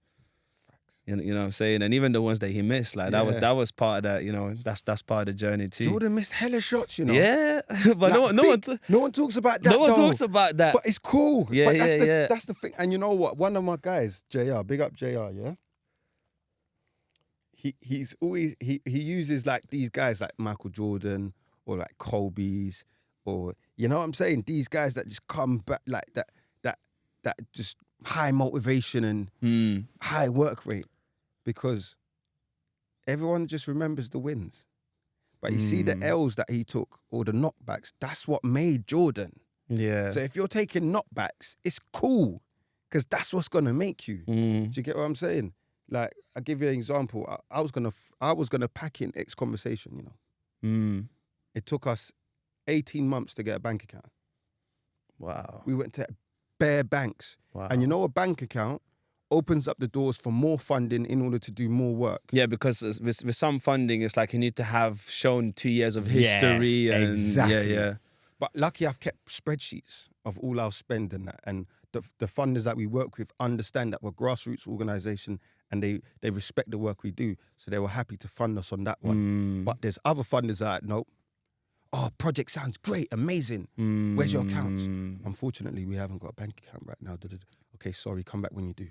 Speaker 1: You know what I'm saying? And even the ones that he missed, like that was part of that, you know, that's part of the journey too.
Speaker 2: Jordan missed hella shots, you know.
Speaker 1: Yeah. But
Speaker 2: Like, no one talks about that.
Speaker 1: No one
Speaker 2: though.
Speaker 1: talks about that.
Speaker 2: But it's cool.
Speaker 1: Yeah,
Speaker 2: but
Speaker 1: yeah.
Speaker 2: That's the thing. And you know what? One of my guys, JR, big up JR, yeah? He's always he uses like these guys like Michael Jordan or like Kobe's, or you know what I'm saying? These guys that just come back like that just high motivation and high work rate, because everyone just remembers the wins. But you see the L's that he took, or the knockbacks, that's what made Jordan.
Speaker 1: Yeah.
Speaker 2: So if you're taking knockbacks, it's cool, because that's what's gonna make you. Do you get what I'm saying? Like, I'll give you an example. I was gonna pack in X Conversation, you know. It took us 18 months to get a bank account.
Speaker 1: Wow.
Speaker 2: We went to bare banks.
Speaker 1: Wow.
Speaker 2: And you know, a bank account opens up the doors for more funding in order to do more work.
Speaker 1: Yeah, because with some funding, it's like you need to have shown 2 years of history.
Speaker 2: Yes,
Speaker 1: and
Speaker 2: exactly.
Speaker 1: Yeah.
Speaker 2: But lucky I've kept spreadsheets of all our spend and that. And the funders that we work with understand that we're a grassroots organisation, and they respect the work we do. So they were happy to fund us on that one. But there's other funders that are like, nope. Oh, project sounds great, amazing. Where's your accounts? Unfortunately, we haven't got a bank account right now. Okay, sorry, come back when you do.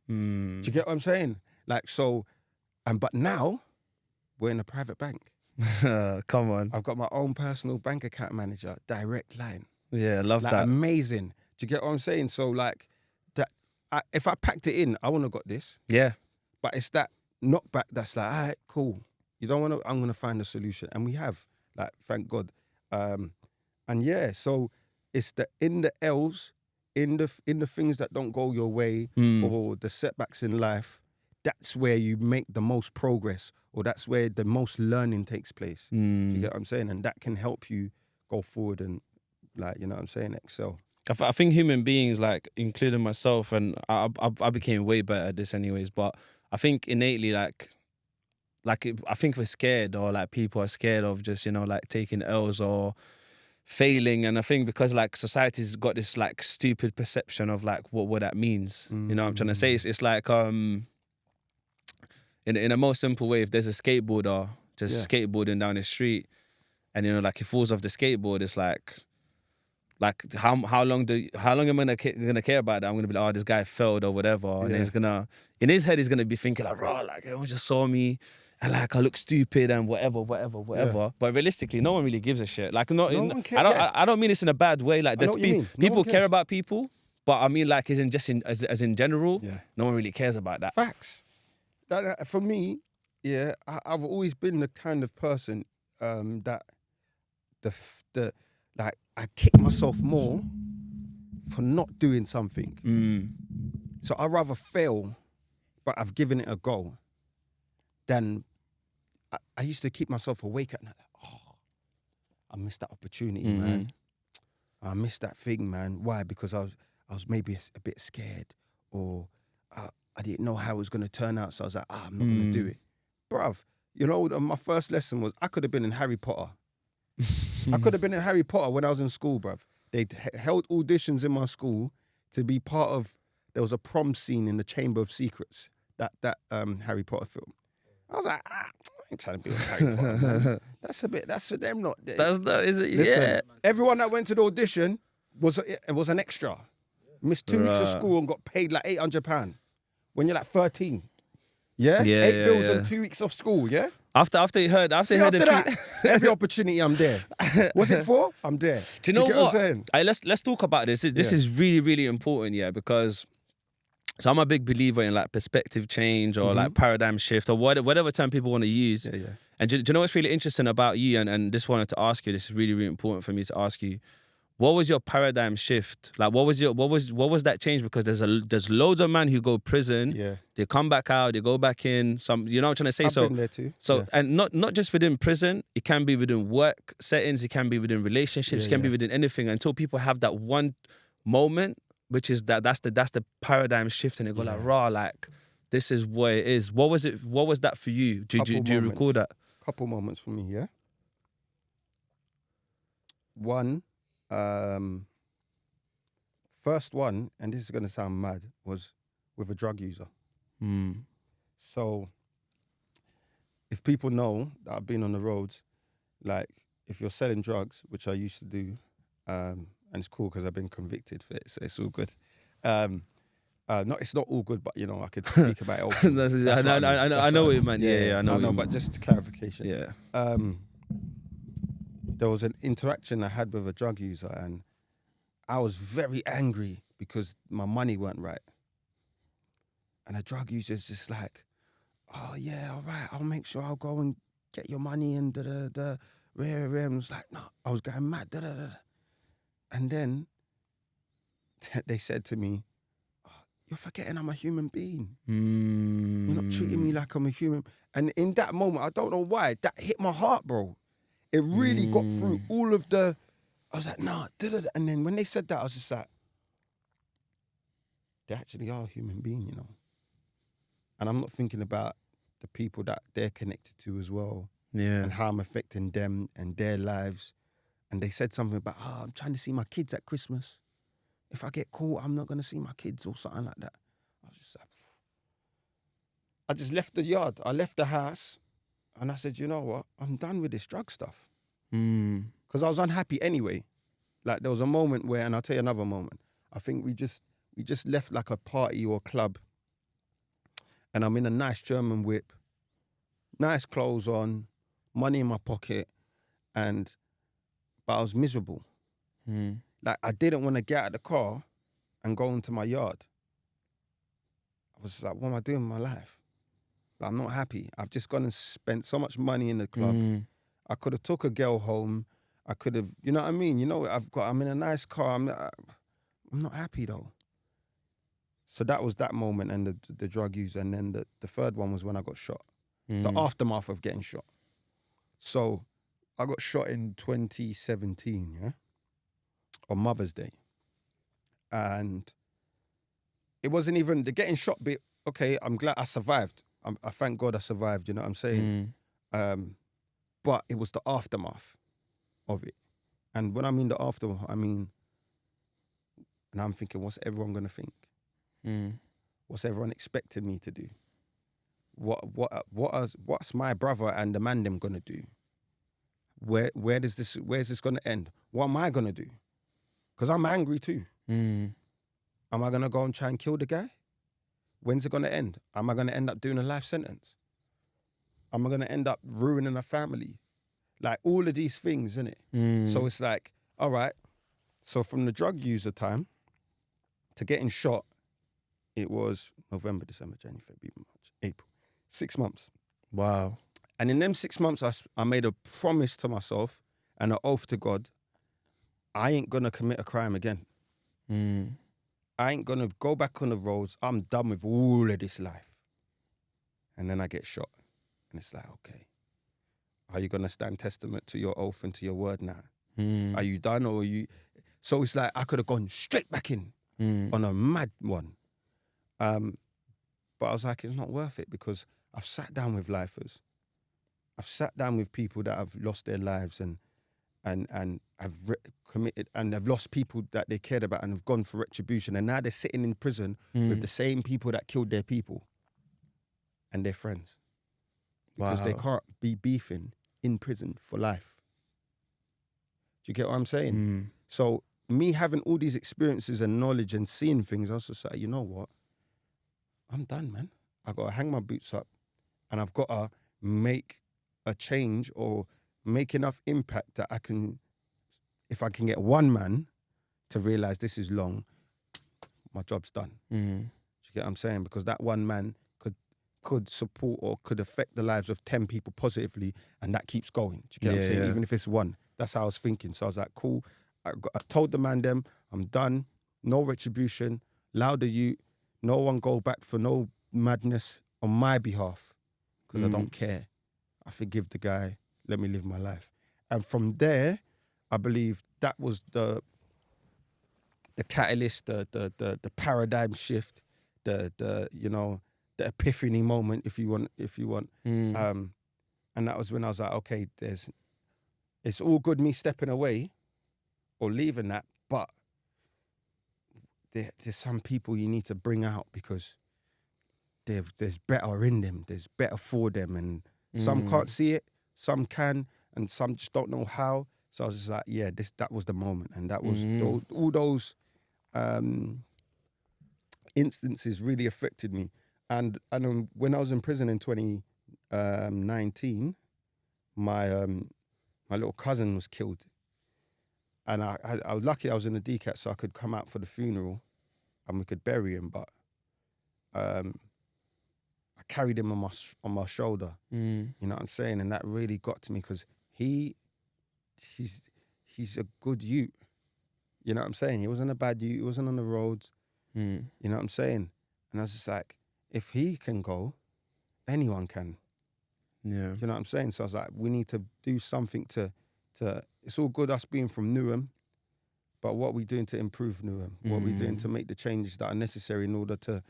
Speaker 2: Do you get what I'm saying? Like, so, but now we're in a private bank.
Speaker 1: Come on.
Speaker 2: I've got my own personal bank account manager, direct line.
Speaker 1: Yeah, love
Speaker 2: Like,
Speaker 1: that.
Speaker 2: amazing. Do you get what I'm saying? So, like, that if I packed it in, I wouldn't have got this.
Speaker 1: Yeah.
Speaker 2: But it's that knockback that's like, all right, cool. You don't want to, I'm going to find a solution. And we have, like, thank God. And yeah, so it's in the L's, in the things that don't go your way, or the setbacks in life, that's where you make the most progress, or that's where the most learning takes place. Do you get what I'm saying? And that can help you go forward and, like, you know what I'm saying, excel.
Speaker 1: I think human beings, like including myself, and I became way better at this anyways, but I think innately, like I think we're scared, or like people are scared of just, you know, like taking L's or failing. And I think because like society's got this like stupid perception of like what that means. You know what I'm trying to say? It's like in a more simple way, if there's a skateboarder just skateboarding down the street, and you know, like he falls off the skateboard, it's like how long am I gonna care about that? I'm gonna be like, oh, this guy failed or whatever, and then he's gonna, in his head, he's gonna be thinking like, raw, like everyone just saw me, and like I look stupid and whatever.
Speaker 2: Yeah.
Speaker 1: But realistically, no one really gives a shit. Like,
Speaker 2: one cares.
Speaker 1: I don't mean this in a bad way. Like,
Speaker 2: I know
Speaker 1: there's
Speaker 2: what you mean. No
Speaker 1: people
Speaker 2: one
Speaker 1: care
Speaker 2: cares.
Speaker 1: about people, but I mean like as in general, no one really cares about that.
Speaker 2: Facts. That for me, yeah, I've always been the kind of person that the like I kick myself more for not doing something. So I'd rather fail, but I've given it a go, than I used to keep myself awake at night. Like, oh, I missed that opportunity, man. I missed that thing, man. Why? Because I was maybe a bit scared, or I didn't know how it was going to turn out. So I was like, I'm not going to do it. Bruv, you know, my first lesson was I could have been in Harry Potter. I could have been in Harry Potter when I was in school, bruv. They held auditions in my school to be part of, there was a prom scene in the Chamber of Secrets, that Harry Potter film. I was like, I ain't trying to be with Harry Potter, man. That's for them, not.
Speaker 1: That's not, is it?
Speaker 2: Listen,
Speaker 1: Yeah.
Speaker 2: everyone that went to the audition was an extra. Missed 2 weeks of school and got paid like £800 when you're like 13. Yeah?
Speaker 1: Yeah,
Speaker 2: 8
Speaker 1: yeah,
Speaker 2: bills
Speaker 1: yeah.
Speaker 2: and 2 weeks off school, yeah?
Speaker 1: After you heard,
Speaker 2: See, after that, every opportunity I'm there. What's it for? I'm there.
Speaker 1: Do you know
Speaker 2: get
Speaker 1: what?
Speaker 2: I'm saying?
Speaker 1: Let's talk about this. This is really, really important, yeah, because So I'm a big believer in like perspective change or like paradigm shift or whatever term people want to use.
Speaker 2: Yeah, yeah.
Speaker 1: And do you know what's really interesting about you? And this wanted to ask you. This is really, really important for me to ask you. What was your paradigm shift? Like, what was that change? Because there's loads of men who go prison.
Speaker 2: Yeah.
Speaker 1: They come back out. They go back in. Some, you know what I'm trying to say.
Speaker 2: I've
Speaker 1: So
Speaker 2: been there too.
Speaker 1: So
Speaker 2: Yeah.
Speaker 1: and not just within prison. It can be within work settings. It can be within relationships. It can be within anything. Until people have that one moment, which is that's the paradigm shift, and they go like, raw, like this is what it is. What was it? What was that for you? Do you recall that?
Speaker 2: Couple moments for me, yeah. One, first one, and this is gonna sound mad, was with a drug user. So, if people know that I've been on the roads, like if you're selling drugs, which I used to do, and it's cool because I've been convicted for it, so it's all good. It's not all good, but you know I could speak about it. Openly.
Speaker 1: I know what you meant. Yeah, I know.
Speaker 2: No, but just clarification.
Speaker 1: Yeah.
Speaker 2: There was an interaction I had with a drug user, and I was very angry because my money weren't right. And the drug user's just like, "Oh yeah, all right, I'll make sure I'll go and get your money and da da da." And I was like, "No," I was going mad. Da da da. And then they said to me, "Oh, you're forgetting I'm a human being. You're not treating me like I'm a human." And in that moment, I don't know why, that hit my heart, bro. It really got through all of the. I was like, "Nah," da-da-da. And then when they said that, I was just like, they actually are a human being, you know. And I'm not thinking about the people that they're connected to as well.
Speaker 1: Yeah.
Speaker 2: And how I'm affecting them and their lives. And they said something about, I'm trying to see my kids at Christmas. If I get caught, I'm not going to see my kids or something like that. I was just like, I just left the yard. I left the house and I said, you know what? I'm done with this drug stuff. Because I was unhappy anyway. Like there was a moment where, and I'll tell you another moment. I think we just left like a party or club. And I'm in a nice German whip, nice clothes on, money in my pocket, but I was miserable. Like I didn't want to get out of the car and go into my yard. I was just like, what am I doing with my life? Like, I'm not happy. I've just gone and spent so much money in the club. I could have took a girl home. I could have, you know what I mean? You know, I'm in a nice car. I'm not happy though. So that was that moment and the drug use. And then the third one was when I got shot. The aftermath of getting shot. So I got shot in 2017, yeah? On Mother's Day. And it wasn't even the getting shot bit. Okay, I'm glad I survived. I thank God I survived, you know what I'm saying? But it was the aftermath of it. And when I mean the aftermath, I mean, and I'm thinking, what's everyone going to think? What's everyone expecting me to do? What's my brother and the man them gonna do? Where's this gonna end? What am I gonna do? Because I'm angry too. Am I gonna go and try and kill the guy? When's it gonna end? Am I gonna end up doing a life sentence? Am I gonna end up ruining a family? Like all of these things, innit? So it's like, all right. So from the drug user time to getting shot, it was November, December, January, February, March, April. 6 months.
Speaker 1: Wow.
Speaker 2: And in them 6 months, I made a promise to myself and an oath to God, I ain't gonna commit a crime again. I ain't gonna go back on the roads. I'm done with all of this life. And then I get shot. And it's like, okay, are you gonna stand testament to your oath and to your word now? Are you done or are you? So it's like I could have gone straight back in on a mad one. But I was like, it's not worth it because I've sat down with lifers. I've sat down with people that have lost their lives and have committed and have lost people that they cared about and have gone for retribution. And now they're sitting in prison with the same people that killed their people and their friends. Because they can't be beefing in prison for life. Do you get what I'm saying? So me having all these experiences and knowledge and seeing things, I was just like, you know what? I'm done, man. I got to hang my boots up and I've got to make a change or make enough impact that I can, if I can get one man to realize this is long, my job's done. Do you get what I'm saying? Because that one man could support or could affect the lives of 10 people positively, and that keeps going. Do you get what I'm saying?
Speaker 1: Yeah.
Speaker 2: Even if it's one. That's how I was thinking. So I was like, cool. I told the man them, I'm done. No retribution. Louder you. No one go back for no madness on my behalf, because I don't care. I forgive the guy. Let me live my life. And from there, I believe that was the catalyst, the paradigm shift, the you know, the epiphany moment, if you want. And that was when I was like, okay, it's all good me stepping away or leaving that, but there's some people you need to bring out, because there's better in them, there's better for them, and some can't see it, some can, and some just don't know how. So I was just like, yeah, that was the moment, and that was all those instances really affected me. And when I was in prison in 2019, my little cousin was killed, and I was lucky I was in the DCAT, so I could come out for the funeral, and we could bury him. But I carried him on my shoulder. You know what I'm saying? And that really got to me, because he's a good youth. You know what I'm saying? He wasn't a bad youth. He wasn't on the roads. You know what I'm saying? And I was just like, if he can go, anyone can.
Speaker 1: Yeah.
Speaker 2: You know what I'm saying? So I was like, we need to do something to it's all good us being from Newham, but what are we doing to improve Newham? What are we doing to make the changes that are necessary in order to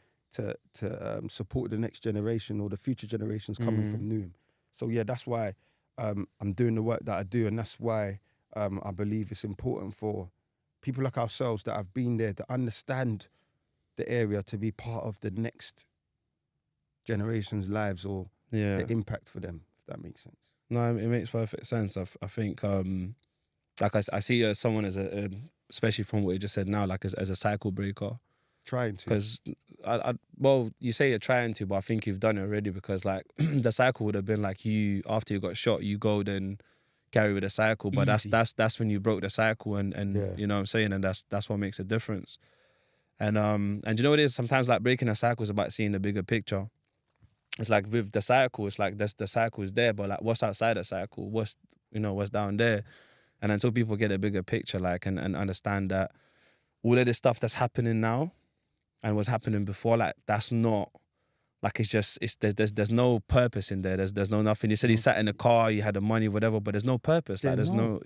Speaker 2: support the next generation or the future generations coming from Newham? So yeah, that's why I'm doing the work that I do, and that's why I believe it's important for people like ourselves that have been there to understand the area, to be part of the next generation's lives or the impact for them, if that makes sense.
Speaker 1: No, it makes perfect sense. I think, like I see you as someone especially from what you just said now, like as a cycle breaker.
Speaker 2: Trying to.
Speaker 1: Because, well, you say you're trying to, but I think you've done it already, because like the cycle would have been like you, after you got shot, you go then carry with the cycle. But
Speaker 2: Easy.
Speaker 1: that's when you broke the cycle, and
Speaker 2: Yeah.
Speaker 1: you know what I'm saying, and that's what makes a difference. And you know what it is, sometimes like breaking a cycle is about seeing the bigger picture. It's like with the cycle, it's like the cycle is there, but like what's outside the cycle, what's down there. And until people get a bigger picture, like and understand that all of this stuff that's happening now and was happening before, like that's not like, there's no purpose in there. There's no nothing. You said you sat in the car, you had the money, whatever, but there's no purpose. Like there's no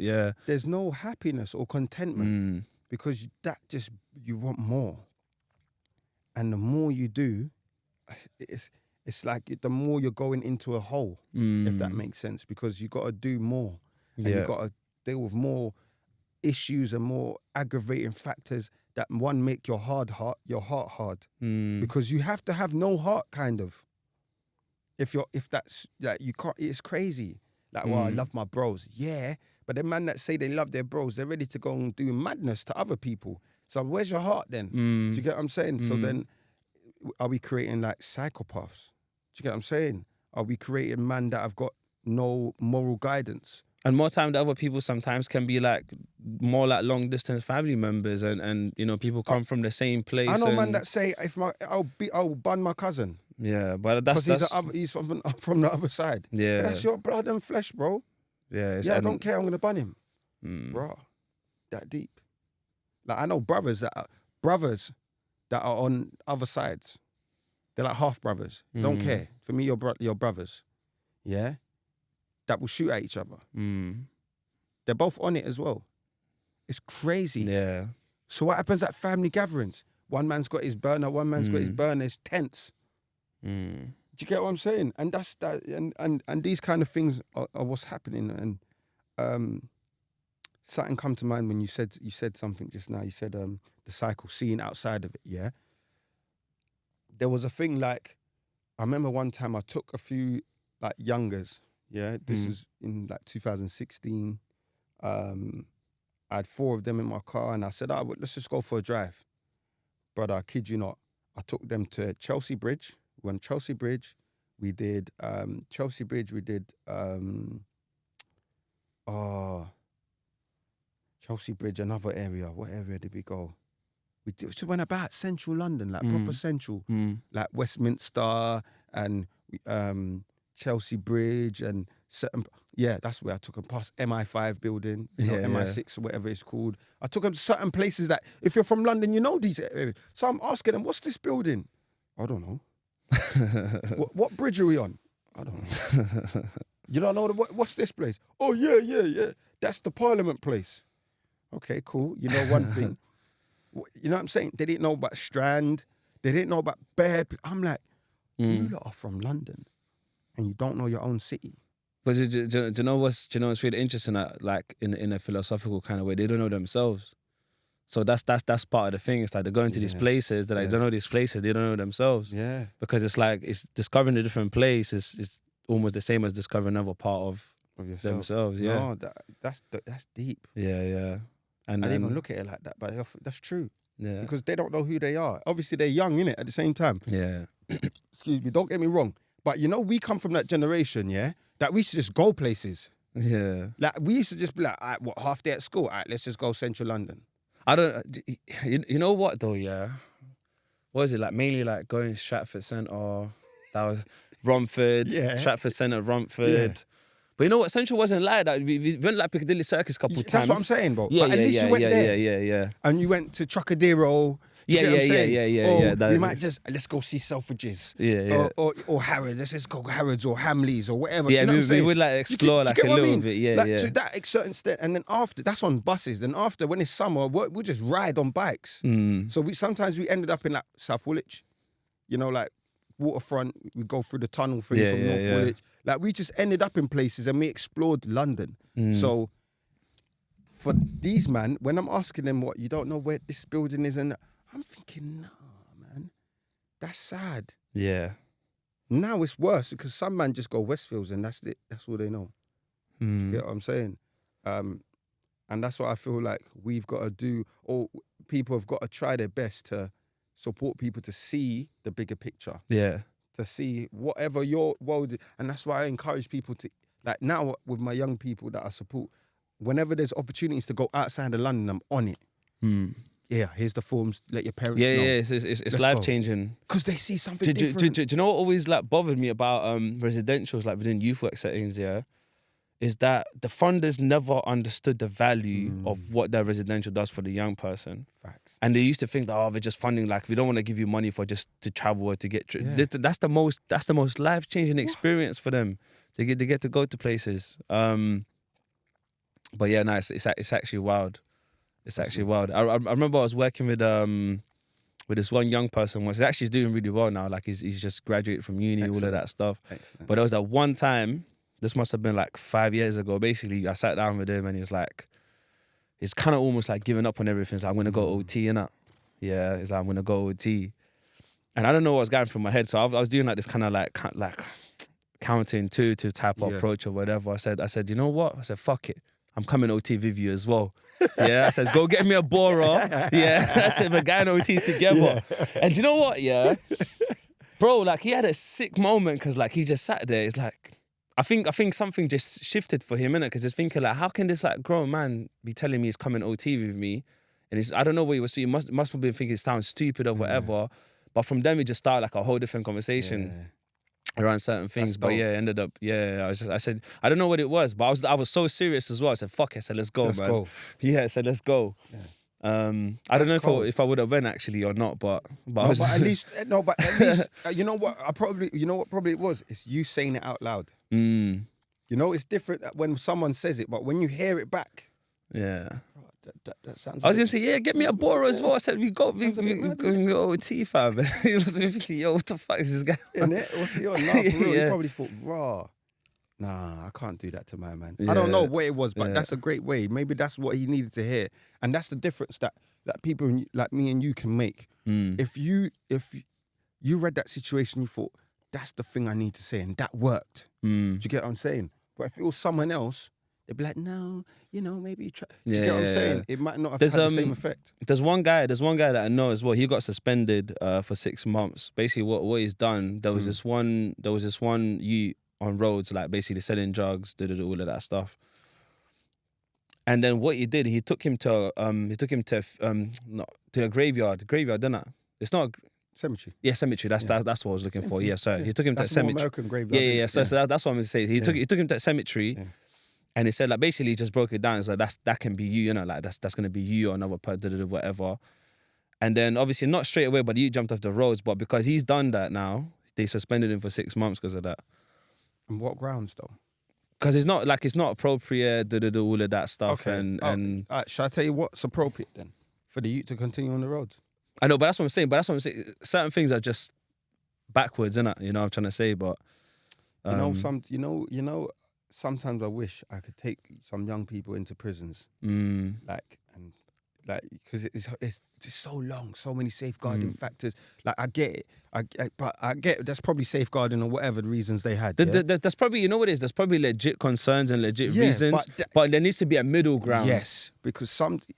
Speaker 2: There's no happiness or contentment, because you want more. And the more you do, it's like the more you're going into a hole, if that makes sense, because you got to do more, and you got to deal with more issues and more aggravating factors that make your heart hard, because you have to have no heart, kind of. If that's like, you can't, it's crazy. Like, well, I love my bros, yeah, but the man that say they love their bros, they're ready to go and do madness to other people. So where's your heart then? Do you get what I'm saying? So then, are we creating like psychopaths? Do you get what I'm saying? Are we creating men that have got no moral guidance?
Speaker 1: And more time than other people sometimes can be like more like long distance family members, and you know, people come from the same place.
Speaker 2: I know man that say, I'll bun my cousin.
Speaker 1: Yeah, but that's
Speaker 2: he's from the other side.
Speaker 1: Yeah,
Speaker 2: but that's your blood and flesh, bro.
Speaker 1: Yeah,
Speaker 2: I don't care. I'm gonna bun him, bro. That deep. Like, I know brothers that are on other sides. They're like half brothers. Don't care. For me, your brothers. Yeah, that will shoot at each other. They're both on it as well. It's crazy.
Speaker 1: Yeah.
Speaker 2: So what happens at family gatherings? One man's got his burner, one man's got his burner. It's tense. Do you get what I'm saying? And that's that. And these kind of things are what's happening. And something come to mind when you said something just now. You said the cycle, seeing outside of it. Yeah. There was a thing like, I remember one time I took a few like youngers. Yeah, this was in like 2016. I had 4 of them in my car, and I said, let's just go for a drive. But I kid you not, I took them to Chelsea Bridge. We went Chelsea Bridge. We did Chelsea Bridge. We did Chelsea Bridge, another area. What area did we go? We just went about central London, like proper central, like Westminster and Chelsea Bridge and certain. Yeah, that's where I took them past MI5 building, MI6 or whatever it's called. I took them to certain places that if you're from London, you know these areas. So I'm asking them, what's this building? I don't know. what bridge are we on? I don't know. You don't know what's this place? Oh yeah. That's the Parliament place. Okay, cool. You know one thing. You know what I'm saying? They didn't know about Strand. They didn't know about Bear. I'm like, you lot are from London, and you don't know your own city.
Speaker 1: But do you know what's really interesting? That like in a philosophical kind of way, they don't know themselves. So that's part of the thing. It's like they're going to these places that they don't know these places. They don't know themselves.
Speaker 2: Yeah.
Speaker 1: Because it's like it's discovering a different place is almost the same as discovering another part of themselves. Yeah.
Speaker 2: No, that's deep.
Speaker 1: Yeah. And
Speaker 2: I didn't even look at it like that, but that's true.
Speaker 1: Yeah.
Speaker 2: Because they don't know who they are. Obviously, they're young, innit, at the same time.
Speaker 1: Yeah.
Speaker 2: Excuse me, don't get me wrong. But, we come from that generation, yeah, that we used to just go places.
Speaker 1: Yeah.
Speaker 2: Like, we used to just be like, all right, half day at school? All right, let's just go central London.
Speaker 1: I don't... You know what, though, yeah? What is it, like, mainly, like, going Stratford Centre, that was Romford, Stratford Centre, Romford... Yeah. But you know what? Central wasn't like that. We went like Piccadilly Circus a couple of times.
Speaker 2: That's what I'm saying, bro.
Speaker 1: Yeah,
Speaker 2: but at least you went there.
Speaker 1: Yeah.
Speaker 2: And you went to Trocadero.
Speaker 1: Yeah.
Speaker 2: We might just, let's go see Selfridges.
Speaker 1: Yeah.
Speaker 2: Or Harrods. Let's just go Harrods or Hamleys or whatever.
Speaker 1: Yeah,
Speaker 2: you know
Speaker 1: we would like explore like a little bit. Yeah,
Speaker 2: like, to that certain extent. And then after, that's on buses. Then after, when it's summer, we'll just ride on bikes. So sometimes we ended up in like South Woolwich, like Waterfront. We go through the tunnel thing from North Woolwich. Like we just ended up in places and we explored London. So for these man, when I'm asking them what, you don't know where this building is, and I'm thinking, nah, man, that's sad.
Speaker 1: Yeah.
Speaker 2: Now it's worse because some man just go Westfields and that's it. That's all they know. Do you get what I'm saying? And that's what I feel like we've got to do, or people have got to try their best to support people to see the bigger picture.
Speaker 1: Yeah.
Speaker 2: To see whatever your world is. And that's why I encourage people to, like now with my young people that I support, whenever there's opportunities to go outside of London, I'm on it. Yeah, here's the forms, let your parents know.
Speaker 1: Yeah, it's life-changing.
Speaker 2: Because they see something different.
Speaker 1: Do you know what always like bothered me about residentials, like within youth work settings, is that the funders never understood the value of what their residential does for the young person.
Speaker 2: Facts.
Speaker 1: And they used to think that, they're just funding, like, we don't want to give you money for just to travel or to get... That's the most life-changing experience for them. They get to go to places. But yeah, no, it's actually wild. It's actually wild. I remember I was working with this one young person once. He's actually doing really well now. Like, he's just graduated from uni, all of that stuff.
Speaker 2: Excellent.
Speaker 1: But there was that one time... This must have been like 5 years ago. Basically, I sat down with him and he's kind of almost like giving up on everything. He's like, I'm going to go OT, innit? Yeah, he's like, I'm going to go OT. And I don't know what was going through my head. So I was doing like this kind of like counting two type of approach or whatever. I said, you know what? I said, fuck it. I'm coming OT with you as well. Yeah, I said, go get me a Bora. Yeah, I said, we're going OT together. Yeah. And you know what? Yeah, bro, like he had a sick moment because like he just sat there. It's like, I think something just shifted for him, innit? Because he's thinking like, how can this like grown man be telling me he's coming OT with me? And I don't know what he was thinking. He must have been thinking it sounds stupid or whatever. But from then we just started like a whole different conversation around certain things. But yeah, it ended up, I said, I don't know what it was, but I was so serious as well. I said, fuck it, I said, let's go, man. Go. Yeah, I said, let's go. Yeah. I don't know if I would have went actually or not, but
Speaker 2: at least you know what probably it was. It's you saying it out loud. It's different when someone says it, but when you hear it back, that sounds.
Speaker 1: I was gonna say, get me a Bora as well. I said we go OT, fam. He was thinking, yo, what the fuck is this guy?
Speaker 2: Innit? What's he on? Nah, for real. He probably thought, raw. Nah, I can't do that to my man. I don't know what it was, but that's a great way. Maybe that's what he needed to hear. And that's the difference that people like me and you can make. If you read that situation, you thought, that's the thing I need to say, and that worked. Do you get what I'm saying? But if it was someone else, they'd be like, no, maybe try. Do you get what I'm saying? It might not have had the same effect.
Speaker 1: There's one guy that I know as well. He got suspended for 6 months. Basically, what he's done, there was this one youth on roads, like basically selling drugs, all of that stuff. And then what he did, he took him to no, to a graveyard, didn't it? It's not.
Speaker 2: Cemetery.
Speaker 1: Yeah, cemetery. That's what I was looking
Speaker 2: Same
Speaker 1: for.
Speaker 2: thing.
Speaker 1: Yeah, sorry.
Speaker 2: Yeah.
Speaker 1: He took him
Speaker 2: That's
Speaker 1: to a
Speaker 2: more
Speaker 1: cemetery.
Speaker 2: American graveyard.
Speaker 1: Yeah. So that's what I'm gonna say. He took him to a cemetery,
Speaker 2: Yeah.
Speaker 1: and he said like basically he just broke it down. It's like that can be you, like that's gonna be you or another person, whatever. And then obviously not straight away, but he jumped off the roads. But because he's done that now, they suspended him for 6 months because of that.
Speaker 2: And what grounds though?
Speaker 1: Because it's not appropriate, all of that stuff, and
Speaker 2: shall I tell you what's appropriate then for the youth to continue on the roads?
Speaker 1: I know, but that's what I'm saying. Certain things are just backwards, innit? You know what I'm trying to say, but
Speaker 2: sometimes I wish I could take some young people into prisons, because it's just so long, so many safeguarding factors. Like I get it, but I get that's probably safeguarding or whatever the reasons they had.
Speaker 1: That's probably, you know what it is. There's probably legit concerns and legit reasons, but there needs to be a middle ground.
Speaker 2: Yes, because sometimes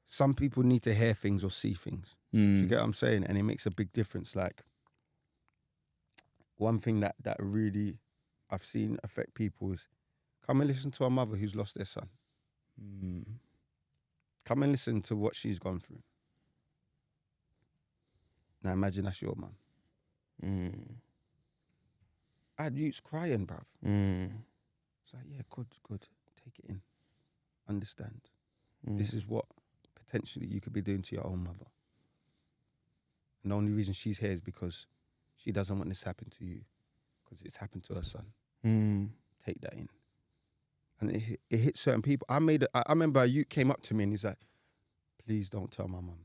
Speaker 2: some people need to hear things or see things. Do you get what I'm saying? And it makes a big difference. Like one thing that really I've seen affect people is come and listen to a mother who's lost their son. Come and listen to what she's gone through. Now imagine that's your mum. I had youths crying, bruv. It's like, yeah, good. Take it in. Understand. This is what potentially you could be doing to your own mother. And the only reason she's here is because she doesn't want this to happen to you, because it's happened to her son. Take that in. And it hit certain people. I remember a youth came up to me and he's like, please don't tell my mum.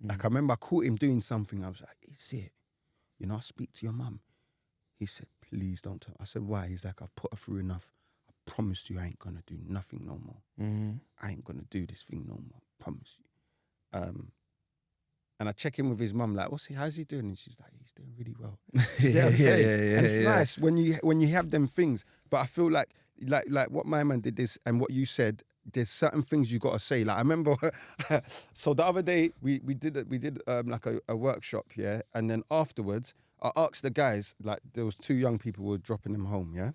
Speaker 2: Like I remember I caught him doing something. I was like, is it? You know, I speak to your mum. He said, please don't tell. I said, why? He's like, I've put her through enough. I promise you I ain't going to do nothing no more. I ain't going to do this thing no more. I promise you. And I check in with his mum, like, how's he doing? And she's like, he's doing really well. You know what I'm saying? And it's nice when you have them things. But I feel like what my man did this and what you said, there's certain things you got to say. Like I remember, so the other day we did like a workshop, yeah. And then afterwards, I asked the guys, like there was 2 young people who were dropping them home, yeah.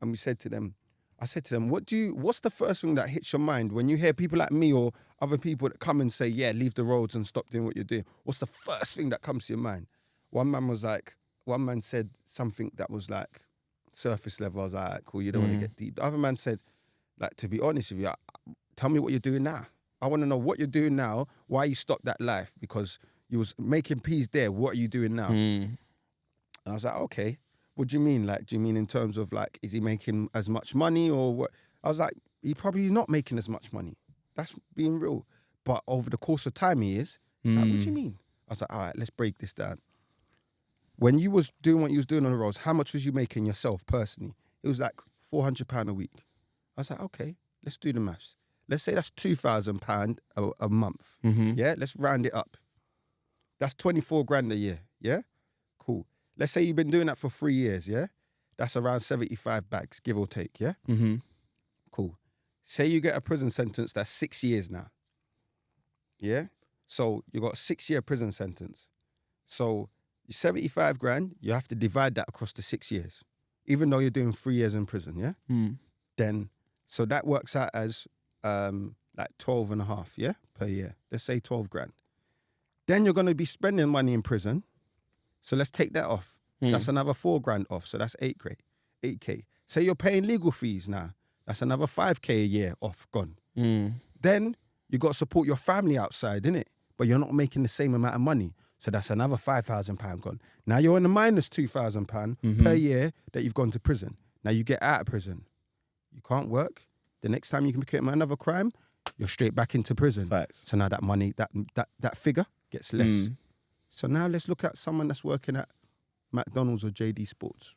Speaker 2: And I said to them, what's the first thing that hits your mind when you hear people like me or other people that come and say, yeah, leave the roads and stop doing what you're doing? What's the first thing that comes to your mind? One man said something that was like surface level. I was like, cool, you don't want to get deep. The other man said, like, to be honest with you, tell me what you're doing now. I want to know what you're doing now, why you stopped that life, because you was making peace there. What are you doing now? And I was like, okay. What do you mean? Like, do you mean in terms of like, is he making as much money or what? I was like, he probably not making as much money. That's being real. But over the course of time, he is. Like, what do you mean? I was like, all right, let's break this down. When you was doing what you was doing on the roads, how much was you making yourself personally? It was like £400 a week. I was like, okay, let's do the maths. Let's say that's £2,000 a month. Yeah, let's round it up. That's 24 grand a year. Yeah, cool. Let's say you've been doing that for 3 years, yeah? That's around 75 bags, give or take, yeah? Cool. Say you get a prison sentence that's 6 years now, yeah? So you got a 6-year prison sentence. So 75 grand, you have to divide that across the 6 years, even though you're doing 3 years in prison, yeah? Then, so that works out as like 12 and a half, yeah? Per year. Let's say 12 grand. Then you're going to be spending money in prison. So let's take that off. That's another 4 grand off. So that's 8K. Say you're paying legal fees now. That's another 5K a year off, gone. Then you got to support your family outside, innit? But you're not making the same amount of money. So that's another £5,000 gone. Now you're on the minus £2,000 per year that you've gone to prison. Now you get out of prison. You can't work. The next time you can commit another crime, you're straight back into prison.
Speaker 1: Facts.
Speaker 2: So now that money, that figure gets less. So now let's look at someone that's working at McDonald's or JD Sports.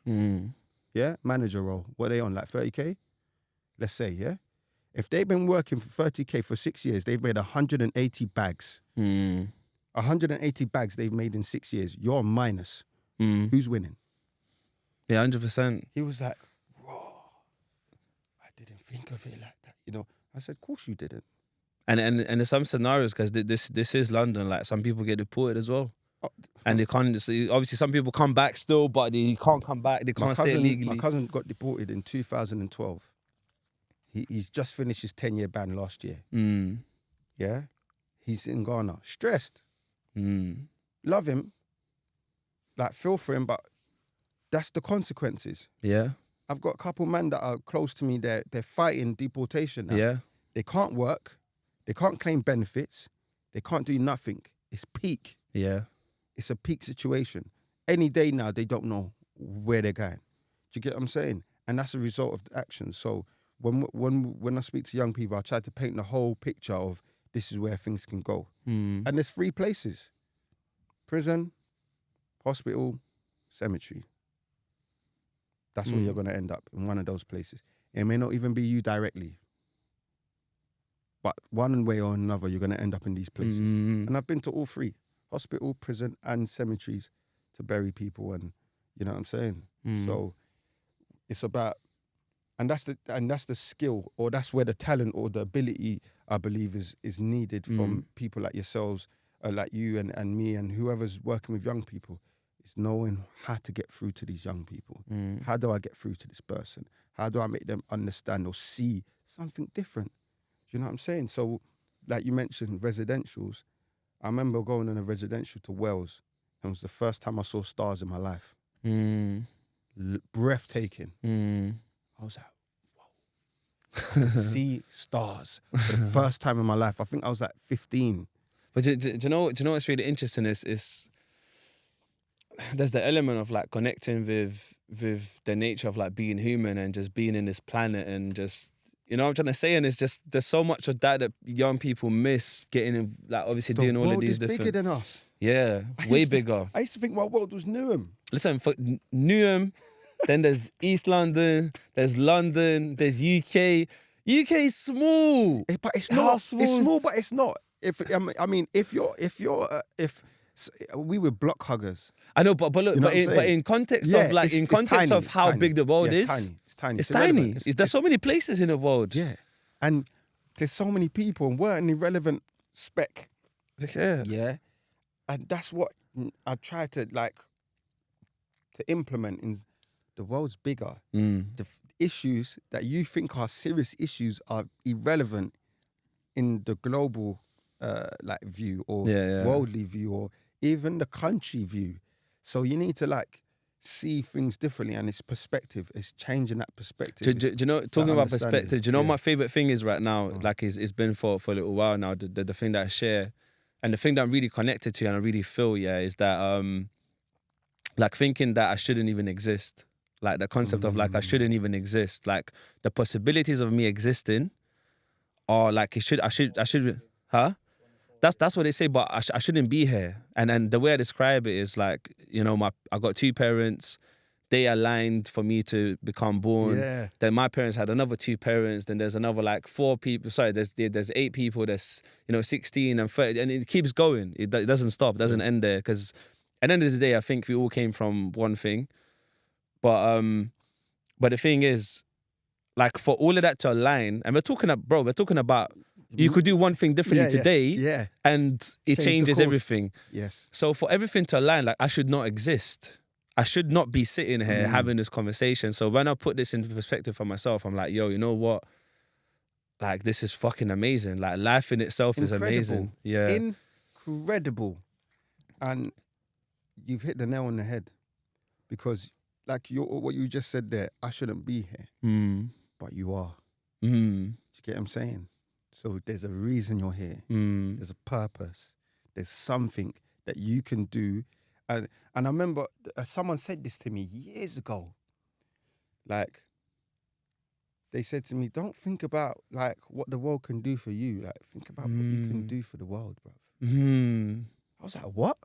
Speaker 2: Yeah, manager role. What are they on, like 30K? Let's say, yeah? If they've been working for 30K for 6 years, they've made 180 bags. 180 bags they've made in 6 years. You're minus. Who's winning?
Speaker 1: Yeah, 100%.
Speaker 2: He was like, whoa, I didn't think of it like that. You know, I said, of course you didn't.
Speaker 1: And in some scenarios, because this is London, like some people get deported as well. And they can't, obviously some people come back still, but they can't come back, they can't stay legally.
Speaker 2: My cousin got deported in 2012. He's just finished his 10-year ban last year.
Speaker 1: Mm.
Speaker 2: Yeah, he's in Ghana, stressed.
Speaker 1: Mm.
Speaker 2: Love him, like feel for him, but that's the consequences.
Speaker 1: Yeah.
Speaker 2: I've got a couple men that are close to me. They're fighting deportation now.
Speaker 1: Yeah.
Speaker 2: They can't work. They can't claim benefits. They can't do nothing. It's peak.
Speaker 1: Yeah.
Speaker 2: It's a peak situation. Any day now, they don't know where they're going. Do you get what I'm saying? And that's a result of the actions. So when I speak to young people, I try to paint the whole picture of this is where things can go.
Speaker 1: Mm.
Speaker 2: And there's 3 places: prison, hospital, cemetery. That's where you're going to end up, in one of those places. It may not even be you directly, but one way or another, you're going to end up in these places.
Speaker 1: Mm.
Speaker 2: And I've been to all 3, hospital, prison, and cemeteries, to bury people, and you know what I'm saying?
Speaker 1: Mm.
Speaker 2: So it's about, and that's the skill, or that's where the talent or the ability, I believe, is needed from people like yourselves, like you and me, and whoever's working with young people. It's knowing how to get through to these young people. How do I get through to this person? How do I make them understand or see something different? Do you know what I'm saying? So, like you mentioned, residentials. I remember going on a residential to Wales, and it was the first time I saw stars in my life. Breathtaking. I was like, whoa. I could see stars for the first time in my life. I think I was like 15.
Speaker 1: But do you know what's really interesting is there's the element of like connecting with the nature of like being human and just being in this planet and just, you know what I'm trying to say? And it's just, there's so much of that young people miss, getting in, like obviously doing all of these different...
Speaker 2: The world is bigger than us.
Speaker 1: Yeah, way bigger.
Speaker 2: I used to think my world was Newham.
Speaker 1: Listen, for Newham, then there's East London, there's UK. UK is small.
Speaker 2: But it's
Speaker 1: How
Speaker 2: not.
Speaker 1: small
Speaker 2: It's
Speaker 1: is-
Speaker 2: small, but it's not. If we were block huggers.
Speaker 1: I know, but look,
Speaker 2: You know what I'm
Speaker 1: but
Speaker 2: saying?
Speaker 1: in context
Speaker 2: Yeah,
Speaker 1: of like,
Speaker 2: it's-
Speaker 1: in
Speaker 2: it's
Speaker 1: context
Speaker 2: tiny,
Speaker 1: of
Speaker 2: it's
Speaker 1: how
Speaker 2: tiny.
Speaker 1: big the world
Speaker 2: Yeah,
Speaker 1: is,
Speaker 2: it's tiny.
Speaker 1: it's
Speaker 2: irrelevant.
Speaker 1: tiny. There's so many places in the world.
Speaker 2: Yeah, and there's so many people, and we're an irrelevant speck.
Speaker 1: Yeah.
Speaker 2: Yeah, and that's what I try to implement. In the world's bigger. The issues that you think are serious issues are irrelevant in the global view or worldly view or even the country view. So you need to see things differently, and it's perspective. It's changing that perspective.
Speaker 1: Do you know, talking about
Speaker 2: understanding.
Speaker 1: perspective, do you know what my favorite thing is right now?
Speaker 2: Oh.
Speaker 1: Like it's been for a little while now, the thing that I share and the thing that I'm really connected to and I really feel, is that like thinking that I shouldn't even exist. Like the concept of like I shouldn't even exist. Like the possibilities of me existing are like I should huh? That's what they say, but I shouldn't be here. And the way I describe it is like, you know, I got 2 parents, they aligned for me to become born.
Speaker 2: Yeah.
Speaker 1: Then my parents had another 2 parents. Then there's another 4 people. Sorry, there's 8 people. There's 16 and 30, and it keeps going. It doesn't stop. It doesn't end there. Because at the end of the day, I think we all came from one thing. But the thing is, like for all of that to align, and we're talking about you could do one thing differently today, and it
Speaker 2: Change the
Speaker 1: changes
Speaker 2: course.
Speaker 1: everything.
Speaker 2: Yes.
Speaker 1: So for everything to align, like I should not exist. I should not be sitting here having this conversation. So when I put this into perspective for myself, I'm like, yo, you know what? Like this is fucking amazing. Like life in itself is amazing. Yeah.
Speaker 2: Incredible. And you've hit the nail on the head, because like what you just said there, I shouldn't be here, but you are. Do you get what I'm saying? So there's a reason you're here. There's a purpose. There's something that you can do. And I remember someone said this to me years ago. Like, they said to me, don't think about like what the world can do for you. Like, think about what you can do for the world, bro. I was like, what?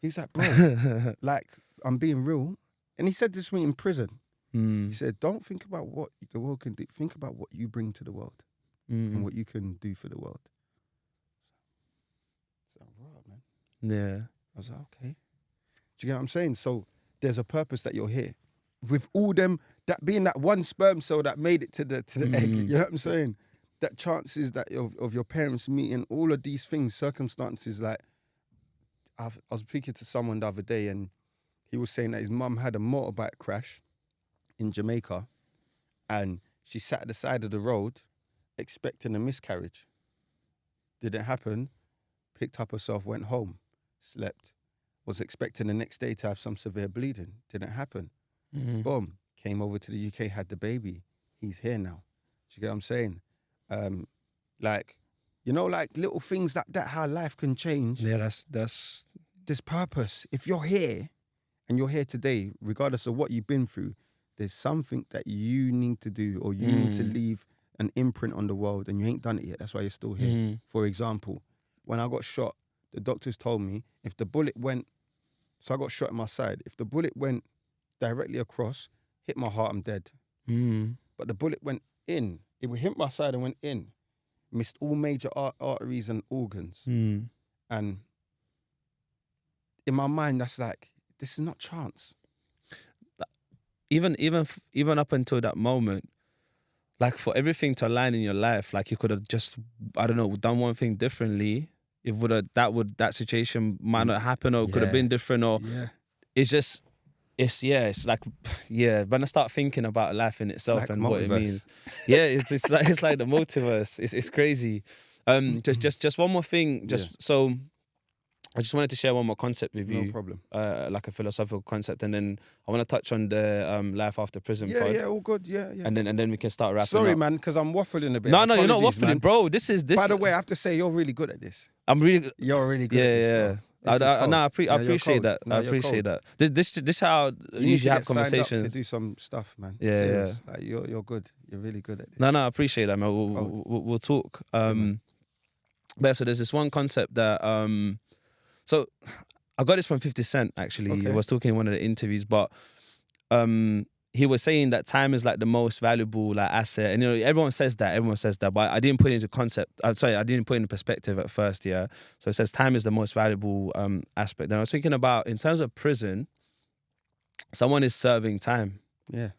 Speaker 2: He was like, bro, like, I'm being real. And he said this to me in prison. He said, don't think about what the world can do. Think about what you bring to the world and what you can do for the world. So, right, man.
Speaker 1: Yeah.
Speaker 2: I was like, okay. Do you get what I'm saying? So there's a purpose that you're here. With all them, that being that one sperm cell that made it to the egg, you know what I'm saying? That chances that of your parents meeting, all of these things, circumstances, like, I was speaking to someone the other day and he was saying that his mum had a motorbike crash in Jamaica and She sat at the side of the road expecting a miscarriage. Didn't happen. Picked up herself, went home, slept. Was expecting the next day to have some severe bleeding. Didn't happen. Boom. Came over to the UK, had the baby. He's here now. Do you get what I'm saying? Like, you know, like little things like that, how life can change.
Speaker 1: Yeah, that's
Speaker 2: There's purpose. If you're here and you're here today, regardless of what you've been through, there's something that you need to do, or you need to leave an imprint on the world, and you ain't done it yet. That's why you're still here. For example, when I got shot, the doctors told me if the bullet went, so I got shot in my side. If the bullet went directly across, hit my heart, I'm dead. But the bullet went in. It would hit my side and went in. Missed all major arteries and organs. And in my mind, that's like, this is not chance.
Speaker 1: even up until that moment, like for everything to align in your life, like you could have just, I don't know, done one thing differently. It would have that situation might not happen, or could have been different, or it's just. It's like when I start thinking about life in itself
Speaker 2: like
Speaker 1: and
Speaker 2: multiverse.
Speaker 1: what it means, it's like the multiverse. It's crazy. Just one more thing. So, I just wanted to share one more concept with you.
Speaker 2: No problem.
Speaker 1: Like a philosophical concept, and then I want to touch on the life after prison. Pod,
Speaker 2: All good. Yeah.
Speaker 1: and then we can start wrapping.
Speaker 2: Sorry,
Speaker 1: up.
Speaker 2: man, because I'm waffling a bit.
Speaker 1: No, you're not
Speaker 2: Apologies,
Speaker 1: waffling,
Speaker 2: man.
Speaker 1: bro. This.
Speaker 2: By the way, I have to say you're really good at this.
Speaker 1: I'm really.
Speaker 2: You're really good at this, bro.
Speaker 1: I
Speaker 2: No,
Speaker 1: appreciate
Speaker 2: you're
Speaker 1: that.
Speaker 2: cold. No,
Speaker 1: I
Speaker 2: you're
Speaker 1: appreciate
Speaker 2: cold.
Speaker 1: that. This how
Speaker 2: You need
Speaker 1: usually
Speaker 2: to
Speaker 1: have
Speaker 2: get signed up
Speaker 1: conversations.
Speaker 2: to do some stuff, man.
Speaker 1: Yeah,
Speaker 2: Serious. Like, you're good. You're really good at this.
Speaker 1: No, I appreciate that, man. We'll talk. But so there's this one concept that so I got this from 50 Cent actually.
Speaker 2: Okay.
Speaker 1: I was talking in one of the interviews, but he was saying that time is like the most valuable like asset, and you know everyone says that, but I didn't put it into concept. I didn't put it into perspective at first. Yeah, so it says time is the most valuable aspect. And I was thinking about in terms of prison, someone is serving time.
Speaker 2: Yeah.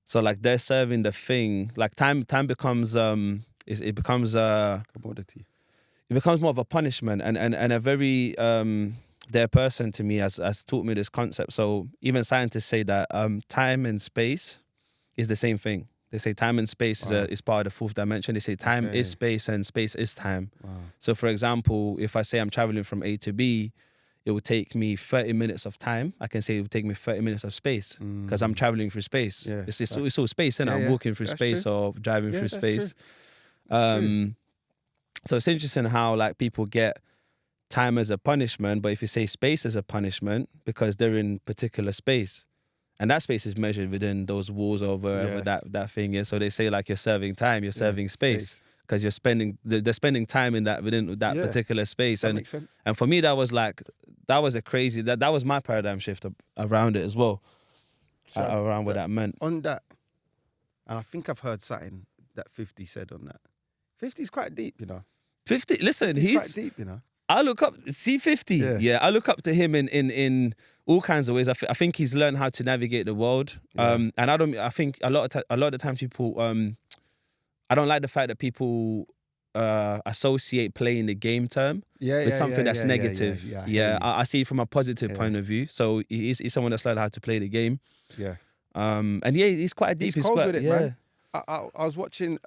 Speaker 1: So like they're serving the thing. Like time becomes it becomes
Speaker 2: Commodity.
Speaker 1: it becomes more of a punishment, and a very their person to me has taught me this concept. So even scientists say that time and space is the same thing. They say time and space is part of the fourth dimension. They say time is space and space is time.
Speaker 2: Wow.
Speaker 1: So for example, if I say I'm traveling from A to B, it will take me 30 minutes of time. I can say it will take me 30 minutes of space because I'm traveling through space.
Speaker 2: Yeah,
Speaker 1: It's all space, and I'm walking through
Speaker 2: That's
Speaker 1: space
Speaker 2: true.
Speaker 1: or driving through
Speaker 2: That's
Speaker 1: space.
Speaker 2: true. That's true.
Speaker 1: So it's interesting how like people get time as a punishment, but if you say space as a punishment because they're in particular space, and that space is measured within those walls or wherever that thing is. So they say like you're serving time, you're serving space because you're spending they're spending time in that within that particular space.
Speaker 2: That makes sense.
Speaker 1: And for me that was a crazy that was my paradigm shift around it as well, around what that meant.
Speaker 2: On that, and I think I've heard something that 50 said on that. 50's quite deep, you know.
Speaker 1: 50. Listen,
Speaker 2: 50's
Speaker 1: he's
Speaker 2: quite deep, you know.
Speaker 1: I look up, see 50. Yeah, I look up to him in all kinds of ways. I think he's learned how to navigate the world. And I think a lot of the times people, I don't like the fact that people associate playing the game term with something that's negative. I see it from a positive point of view. So he's someone that's learned how to play the game.
Speaker 2: Yeah.
Speaker 1: And he's quite deep.
Speaker 2: He's cold
Speaker 1: quite,
Speaker 2: with it, man. I was watching,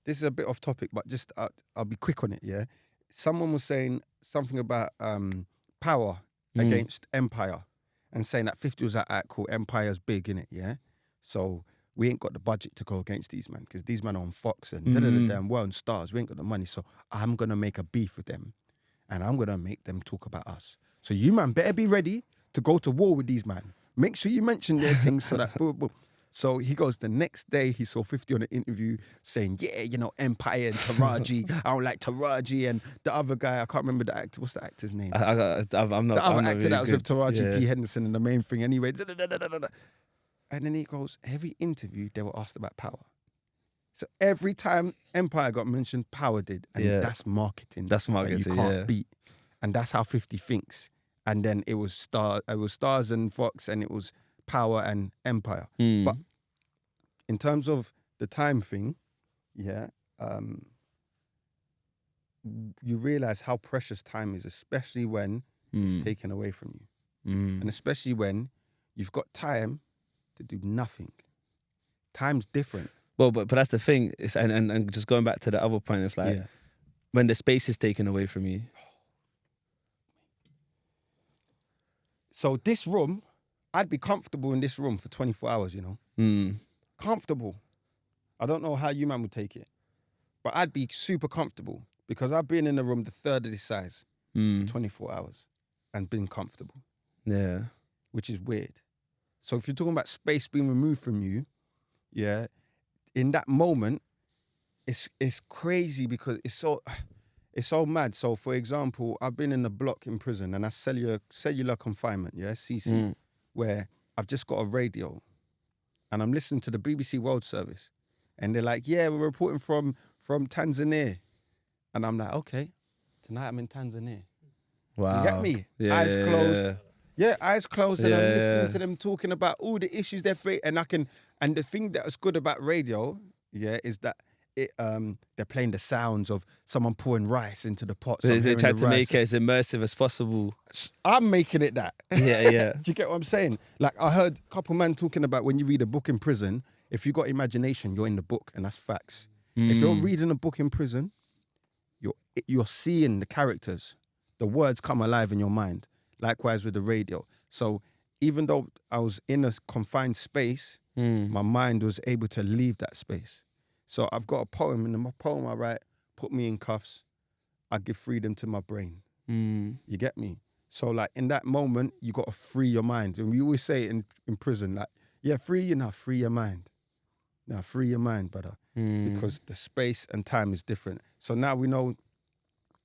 Speaker 2: this is a bit off topic, but just I'll be quick on it, yeah? Someone was saying something about power against empire, and saying that 50 was that cool, empire's big, innit, yeah? So we ain't got the budget to go against these men, because these men are on Fox and and World Stars. We ain't got the money, so I'm going to make a beef with them, and I'm going to make them talk about us. So you, man, better be ready to go to war with these men. Make sure you mention their things so that... So he goes, the next day he saw 50 on an interview saying, yeah, you know, Empire and Taraji. I don't like Taraji. And the other guy, I can't remember the actor. What's the actor's name?
Speaker 1: I'm not.
Speaker 2: The other
Speaker 1: I'm not
Speaker 2: actor
Speaker 1: really
Speaker 2: that was
Speaker 1: good.
Speaker 2: with Taraji
Speaker 1: Yeah.
Speaker 2: P. Henderson in the main thing anyway. And then he goes, every interview they were asked about power. So every time Empire got mentioned, power did. And that's marketing.
Speaker 1: That's marketing,
Speaker 2: that you can't beat. And that's how 50 thinks. And then it was Stars and Fox, and it was power and empire. But in terms of the time thing, you realize how precious time is, especially when it's taken away from you. And especially when you've got time to do nothing. Time's different.
Speaker 1: but that's the thing. It's, and just going back to the other point, it's like when the space is taken away from you.
Speaker 2: So this room, I'd be comfortable in this room for 24 hours, you know? Comfortable. I don't know how you man would take it, but I'd be super comfortable because I've been in a room the third of this size for 24 hours and been comfortable.
Speaker 1: Yeah.
Speaker 2: Which is weird. So if you're talking about space being removed from you, yeah, in that moment, it's crazy because it's so mad. So for example, I've been in a block in prison and that's cellular confinement, yeah, CC, where I've just got a radio and I'm listening to the BBC World Service and they're like, yeah, we're reporting from Tanzania. And I'm like, okay, tonight I'm in Tanzania.
Speaker 1: Wow.
Speaker 2: You get me?
Speaker 1: Yeah,
Speaker 2: Eyes closed. Yeah, eyes closed, and I'm listening
Speaker 1: Yeah.
Speaker 2: to them talking about all the issues they're facing, and the thing that's good about radio, yeah, is that they're playing the sounds of someone pouring rice into the pot. So I'm
Speaker 1: They
Speaker 2: hearing
Speaker 1: try
Speaker 2: the
Speaker 1: to
Speaker 2: rice.
Speaker 1: make it as immersive as possible.
Speaker 2: I'm making it that.
Speaker 1: Yeah.
Speaker 2: Do you get what I'm saying? Like I heard a couple men talking about when you read a book in prison, if you got imagination, you're in the book, and that's facts. If you're reading a book in prison, you're seeing the characters. The words come alive in your mind. Likewise with the radio. So even though I was in a confined space, my mind was able to leave that space. So I've got a poem, and in my poem I write, put me in cuffs, I give freedom to my brain. You get me? So like in that moment, you got to free your mind. And we always say in prison, like, yeah, free your mind. Now free your mind, brother. Because the space and time is different. So now we know,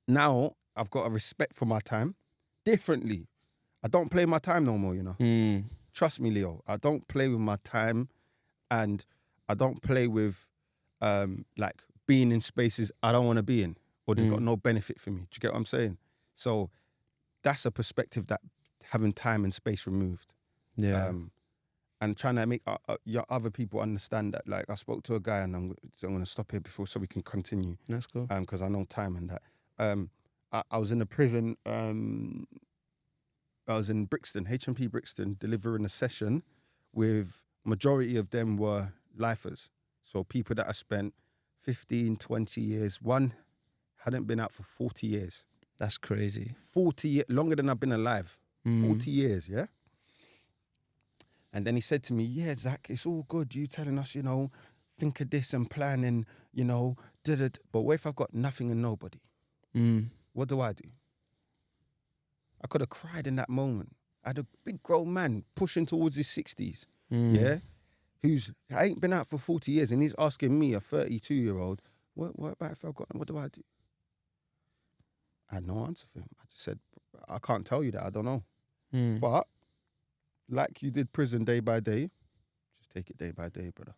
Speaker 2: now I've got a respect for my time differently. I don't play my time no more, you know. Trust me, Leo. I don't play with my time, and I don't play with like being in spaces I don't want to be in, or they've got no benefit for me. Do you get what I'm saying? So that's a perspective that having time and space removed.
Speaker 1: Yeah.
Speaker 2: And trying to make your other people understand that. Like I spoke to a guy, and I'm going to stop here before so we can continue.
Speaker 1: That's cool.
Speaker 2: Because I know time and that. I was in a prison. I was in Brixton, HMP Brixton, delivering a session with majority of them were lifers. So people that I spent 15, 20 years. One hadn't been out for 40 years.
Speaker 1: That's crazy.
Speaker 2: 40 years, longer than I've been alive. 40 years, yeah? And then he said to me, yeah, Zach, it's all good. You telling us, you know, think of this and plan and, you know, but what if I've got nothing and nobody? What do I do? I could have cried in that moment. I had a big grown man pushing towards his 60s, yeah, who's ain't been out for 40 years, and he's asking me, a 32-year-old, what about if I've got, what do I do? I had no answer for him. I just said, I can't tell you that, I don't know. But like you did prison day by day, just take it day by day, brother.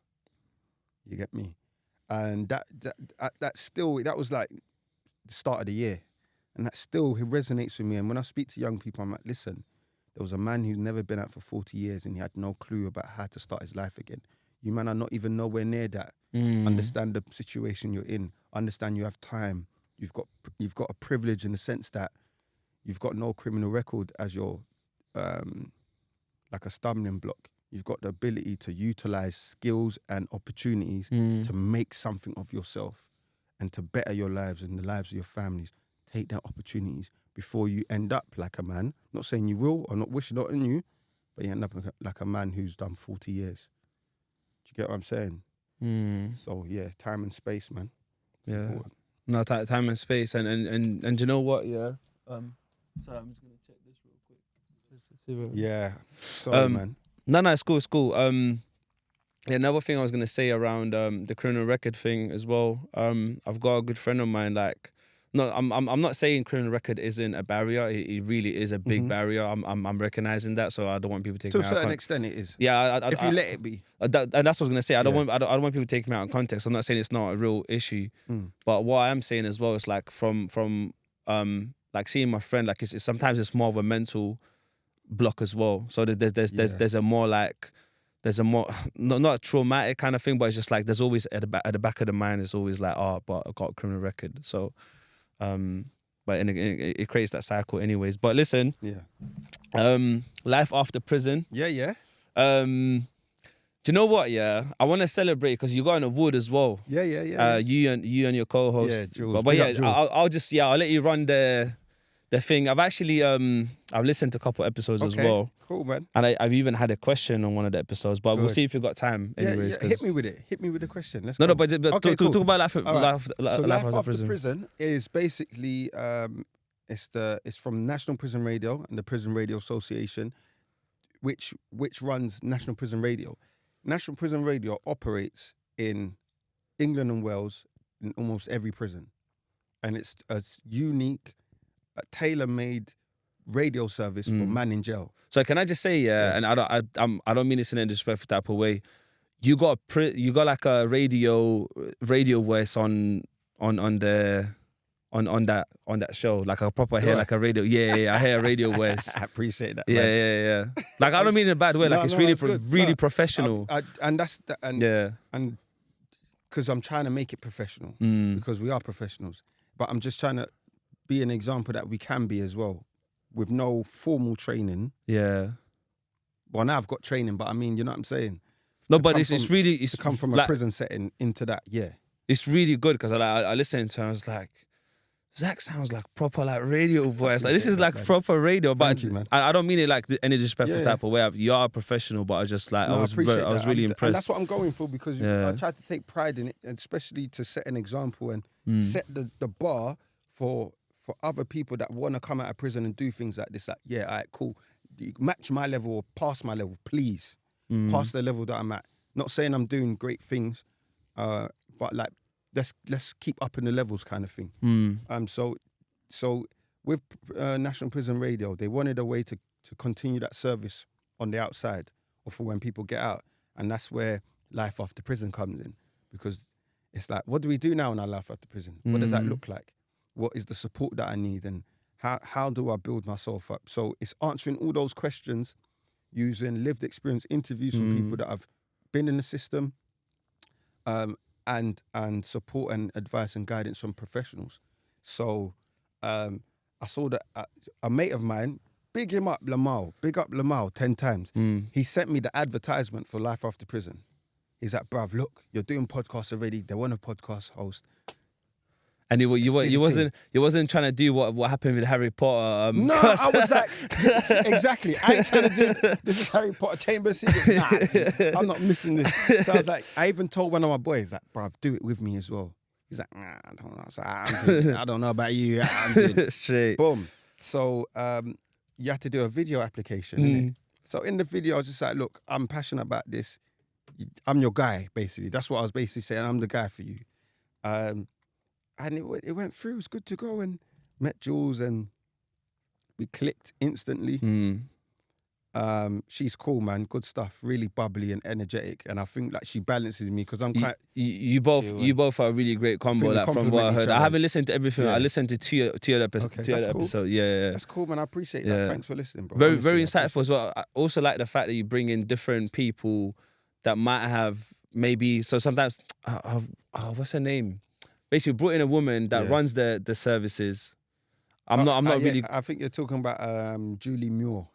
Speaker 2: You get me? And that was like the start of the year. And that still resonates with me. And when I speak to young people, I'm like, listen, there was a man who's never been out for 40 years and he had no clue about how to start his life again. You man are not even nowhere near that. Understand the situation you're in. Understand you have time. You've got a privilege in the sense that you've got no criminal record as your like a stumbling block. You've got the ability to utilize skills and opportunities to make something of yourself and to better your lives and the lives of your families. Take that opportunities before you end up like a man. Not saying you will or not wishing not in you, but you end up like a man who's done 40 years. Do you get what I'm saying? So yeah, time and space, man. It's important.
Speaker 1: No, time and space, and you know what? Yeah. Sorry, I'm just gonna check this real quick. Just to see where-
Speaker 2: Yeah. Sorry, man.
Speaker 1: No, it's cool. It's cool. Yeah, another thing I was gonna say around the criminal record thing as well. I've got a good friend of mine. Like, no, I'm not saying criminal record isn't a barrier. It really is a big barrier. I'm recognizing that, so I don't want people taking
Speaker 2: To a
Speaker 1: it out of
Speaker 2: certain
Speaker 1: context.
Speaker 2: extent, it is.
Speaker 1: Yeah,
Speaker 2: If you let it be.
Speaker 1: and that's what I was gonna say. I don't
Speaker 2: Yeah.
Speaker 1: want people taking me out of context. I'm not saying it's not a real issue, but what I am saying as well is like from like seeing my friend, like it's sometimes it's more of a mental block as well. So there's a more like there's a more not a traumatic kind of thing, but it's just like there's always at the back of the mind it's always like, oh, but I've got a criminal record. So but it creates that cycle anyways. But listen,
Speaker 2: Yeah.
Speaker 1: life after prison.
Speaker 2: Yeah.
Speaker 1: Do you know what? Yeah, I want to celebrate because you got an award as well.
Speaker 2: Yeah, yeah, yeah.
Speaker 1: You and your co-host.
Speaker 2: Yeah, Jules.
Speaker 1: But
Speaker 2: Big up
Speaker 1: yeah,
Speaker 2: Jules.
Speaker 1: I'll just I'll let you run the thing. I've actually I've listened to a couple episodes as well,
Speaker 2: Cool, man.
Speaker 1: and I've even had a question on one of the episodes. But we'll
Speaker 2: Good.
Speaker 1: see if you've got time. Anyways,
Speaker 2: yeah, hit me with it. Hit me with the question. Let's
Speaker 1: No,
Speaker 2: go.
Speaker 1: but
Speaker 2: Okay,
Speaker 1: talk
Speaker 2: cool.
Speaker 1: about life
Speaker 2: All right.
Speaker 1: life
Speaker 2: So
Speaker 1: life
Speaker 2: Life
Speaker 1: after
Speaker 2: After Prison is basically it's from National Prison Radio and the Prison Radio Association, which runs National Prison Radio. National Prison Radio operates in England and Wales in almost every prison, and it's a unique, tailor-made radio service for man in jail.
Speaker 1: So can I just say, and I don't mean this in a disrespectful type of way. You got like a radio voice on that show, like a proper hair, like a radio. Yeah, I hear a radio voice.
Speaker 2: I appreciate that.
Speaker 1: Yeah,
Speaker 2: man.
Speaker 1: yeah. Like I don't mean in a bad way. Like
Speaker 2: No,
Speaker 1: it's
Speaker 2: no,
Speaker 1: really
Speaker 2: that's good.
Speaker 1: really
Speaker 2: No,
Speaker 1: professional.
Speaker 2: And that's the, and
Speaker 1: Yeah.
Speaker 2: and because I'm trying to make it professional because we are professionals, but I'm just trying to be an example that we can be as well, with no formal training.
Speaker 1: Yeah.
Speaker 2: Well, now I've got training, but I mean, you know what I'm saying.
Speaker 1: No,
Speaker 2: To
Speaker 1: but
Speaker 2: come
Speaker 1: it's
Speaker 2: from-
Speaker 1: really
Speaker 2: to come from a
Speaker 1: like,
Speaker 2: prison setting into that. Yeah,
Speaker 1: it's really good because I listened to it and I was like, Zach sounds like proper like radio voice. Like this is like
Speaker 2: man.
Speaker 1: proper radio, but
Speaker 2: Thank you, man.
Speaker 1: I don't mean it like any disrespectful
Speaker 2: Yeah.
Speaker 1: type of way. You are a professional, but I just like
Speaker 2: No,
Speaker 1: I was
Speaker 2: appreciate
Speaker 1: I was
Speaker 2: that.
Speaker 1: really
Speaker 2: And
Speaker 1: impressed.
Speaker 2: that's what I'm going for because
Speaker 1: Yeah.
Speaker 2: I tried to take pride in it, and especially to set an example and set the bar for other people that want to come out of prison and do things like this. Like, yeah, all right, cool. You match my level or pass my level, please. Pass the level that I'm at. Not saying I'm doing great things, but like let's keep up in the levels kind of thing. So with National Prison Radio, they wanted a way to continue that service on the outside or for when people get out. And that's where Life After Prison comes in, because it's like, what do we do now in our life after prison? What does that look like? What is the support that I need? And how do I build myself up? So it's answering all those questions using lived experience interviews from people that have been in the system, and support and advice and guidance from professionals. So I saw that a mate of mine, big him up, Lamal, big up Lamal 10 times. He sent me the advertisement for Life After Prison. He's like, bruv, look, you're doing podcasts already. They want a podcast host.
Speaker 1: And you wasn't trying to do what happened with Harry Potter.
Speaker 2: No, I was like, exactly. I ain't trying to do this is Harry Potter Chamber of Secrets. Nah, I'm not missing this. So I was like, I even told one of my boys, like, bruv, do it with me as well. He's like, nah, I don't know. So I don't know about you. I'm doing it.
Speaker 1: Straight.
Speaker 2: Boom. So you have to do a video application. Innit? So in the video, I was just like, look, I'm passionate about this. I'm your guy, basically. That's what I was basically saying. I'm the guy for you. And it went through. It was good to go, and met Jules, and we clicked instantly. She's cool, man. Good stuff. Really bubbly and energetic, and I think like she balances me because I'm quite.
Speaker 1: You both are a really great combo.
Speaker 2: Think we
Speaker 1: Like from what I
Speaker 2: complement each
Speaker 1: heard, I
Speaker 2: other.
Speaker 1: haven't listened to everything.
Speaker 2: Yeah.
Speaker 1: I listened to two other episodes.
Speaker 2: Okay, that's cool.
Speaker 1: Episode. Yeah.
Speaker 2: That's cool, man. I appreciate
Speaker 1: Yeah.
Speaker 2: that. Thanks for listening, bro.
Speaker 1: Very
Speaker 2: Honestly,
Speaker 1: very
Speaker 2: I appreciate
Speaker 1: insightful as well. I also like the fact that you bring in different people that might have maybe. So sometimes, what's her name? Basically, brought in a woman that
Speaker 2: Yeah.
Speaker 1: runs the services. I'm not
Speaker 2: yeah,
Speaker 1: really.
Speaker 2: I think you're talking about Julie Muir.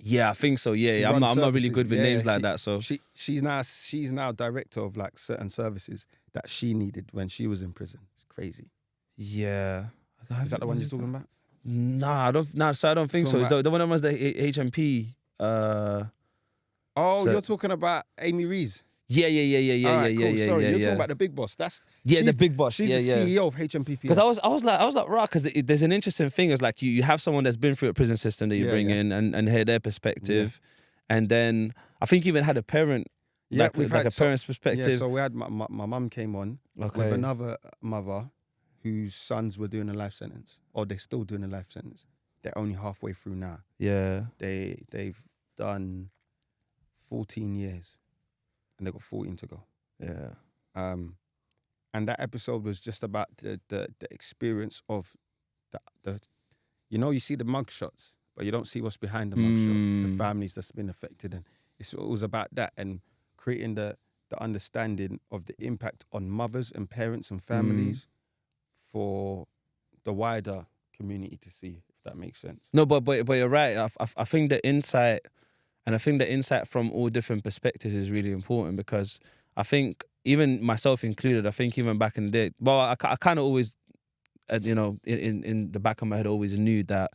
Speaker 1: Yeah, I think so.
Speaker 2: She
Speaker 1: Yeah. I'm
Speaker 2: runs
Speaker 1: not really
Speaker 2: services.
Speaker 1: good with
Speaker 2: Yeah,
Speaker 1: names like
Speaker 2: she-
Speaker 1: that. So
Speaker 2: she's now director of like certain services that she needed when she was in prison. It's crazy.
Speaker 1: yeah.
Speaker 2: Is that the one you're talking about?
Speaker 1: Nah, I don't. Nah, so I don't think so.
Speaker 2: Talking
Speaker 1: It's the one that was the HMP.
Speaker 2: Oh,
Speaker 1: So-
Speaker 2: you're talking about Amy Rees.
Speaker 1: Yeah.
Speaker 2: All right, cool. Sorry, you're
Speaker 1: yeah.
Speaker 2: talking about the big boss. That's
Speaker 1: Yeah, the
Speaker 2: she's-
Speaker 1: big boss.
Speaker 2: She's
Speaker 1: Yeah,
Speaker 2: the
Speaker 1: yeah.
Speaker 2: CEO of HMPPS.
Speaker 1: Because I was like, right, because there's an interesting thing. It's like you have someone that's been through a prison system that you
Speaker 2: Yeah,
Speaker 1: bring
Speaker 2: yeah.
Speaker 1: in and hear their perspective, and then I think you even had a parent,
Speaker 2: Yeah,
Speaker 1: like
Speaker 2: we've
Speaker 1: a
Speaker 2: had
Speaker 1: parent's perspective.
Speaker 2: Yeah, so we had my mum came on
Speaker 1: Okay.
Speaker 2: with another mother whose sons were doing a life sentence, or they're still doing a life sentence. They're only halfway through now.
Speaker 1: Yeah.
Speaker 2: They've done 14 years, and they've got 14 to go.
Speaker 1: Yeah.
Speaker 2: And that episode was just about the experience of the you see the mug shots, but you don't see what's behind the mug shot, the families that's been affected, and it was about that and creating the understanding of the impact on mothers and parents and families for the wider community to see, if that makes sense.
Speaker 1: No, but you're right. I think the insight And I think the insight from all different perspectives is really important, because I think, even myself included, I think even back in the day, well, I kind of always, you know, in the back of my head, always knew that,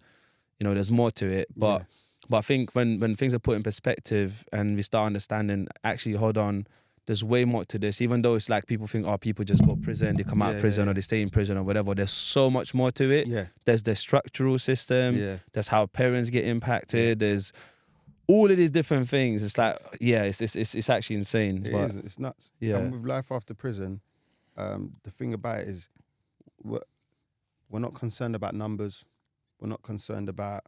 Speaker 1: you know, there's more to it. But I think when things are put in perspective and we start understanding, actually, hold on, there's way more to this. Even though it's like people think, oh, people just go to prison, they come out of prison, or they stay in prison or whatever. There's so much more to it.
Speaker 2: Yeah.
Speaker 1: There's the structural system.
Speaker 2: Yeah.
Speaker 1: There's how parents get impacted. There's all of these different things. It's like, it's actually insane.
Speaker 2: It's nuts.
Speaker 1: Yeah.
Speaker 2: And with life after prison, the thing about it is we're not concerned about numbers. We're not concerned about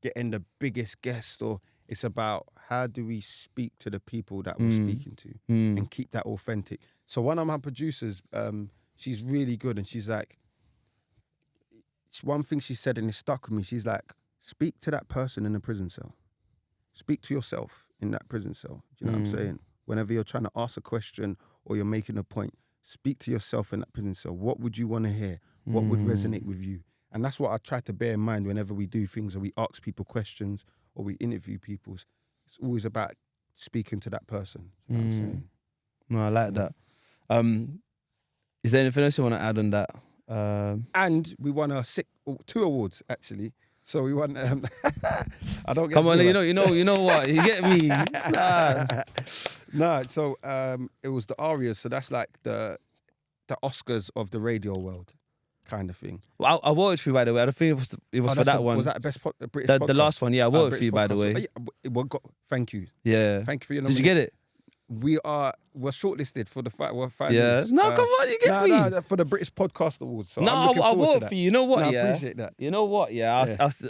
Speaker 2: getting the biggest guest, or it's about how do we speak to the people that we're speaking to and keep that authentic. So one of my producers, she's really good, and she's like, one thing she said and it stuck with me, she's like, speak to that person in the prison cell. Speak to yourself in that prison cell. Do you know what I'm saying? Whenever you're trying to ask a question or you're making a point, speak to yourself in that prison cell. What would you want to hear? What would resonate with you? And that's what I try to bear in mind whenever we do things, or we ask people questions or we interview people. It's always about speaking to that person. You know what I'm saying?
Speaker 1: No, I like that. Is there anything else you want to add on that?
Speaker 2: And we won 2 awards, actually. So we won. I don't get.
Speaker 1: Come on, you know what? You get me?
Speaker 2: Nah. So it was the Arias. So that's like the Oscars of the radio world, kind of thing.
Speaker 1: Well, I voted for you, by the way. I don't think it was for that one.
Speaker 2: Was that the best British podcast?
Speaker 1: The last one, yeah. I voted for you, by the way.
Speaker 2: Thank you.
Speaker 1: Yeah.
Speaker 2: Thank you for your
Speaker 1: Did you get it?
Speaker 2: We're shortlisted for the finals.
Speaker 1: Yeah. No, come on, you get me.
Speaker 2: No, for the British Podcast Awards. So
Speaker 1: I voted for you. You know what?
Speaker 2: No,
Speaker 1: yeah,
Speaker 2: I appreciate that.
Speaker 1: You know what? Yeah,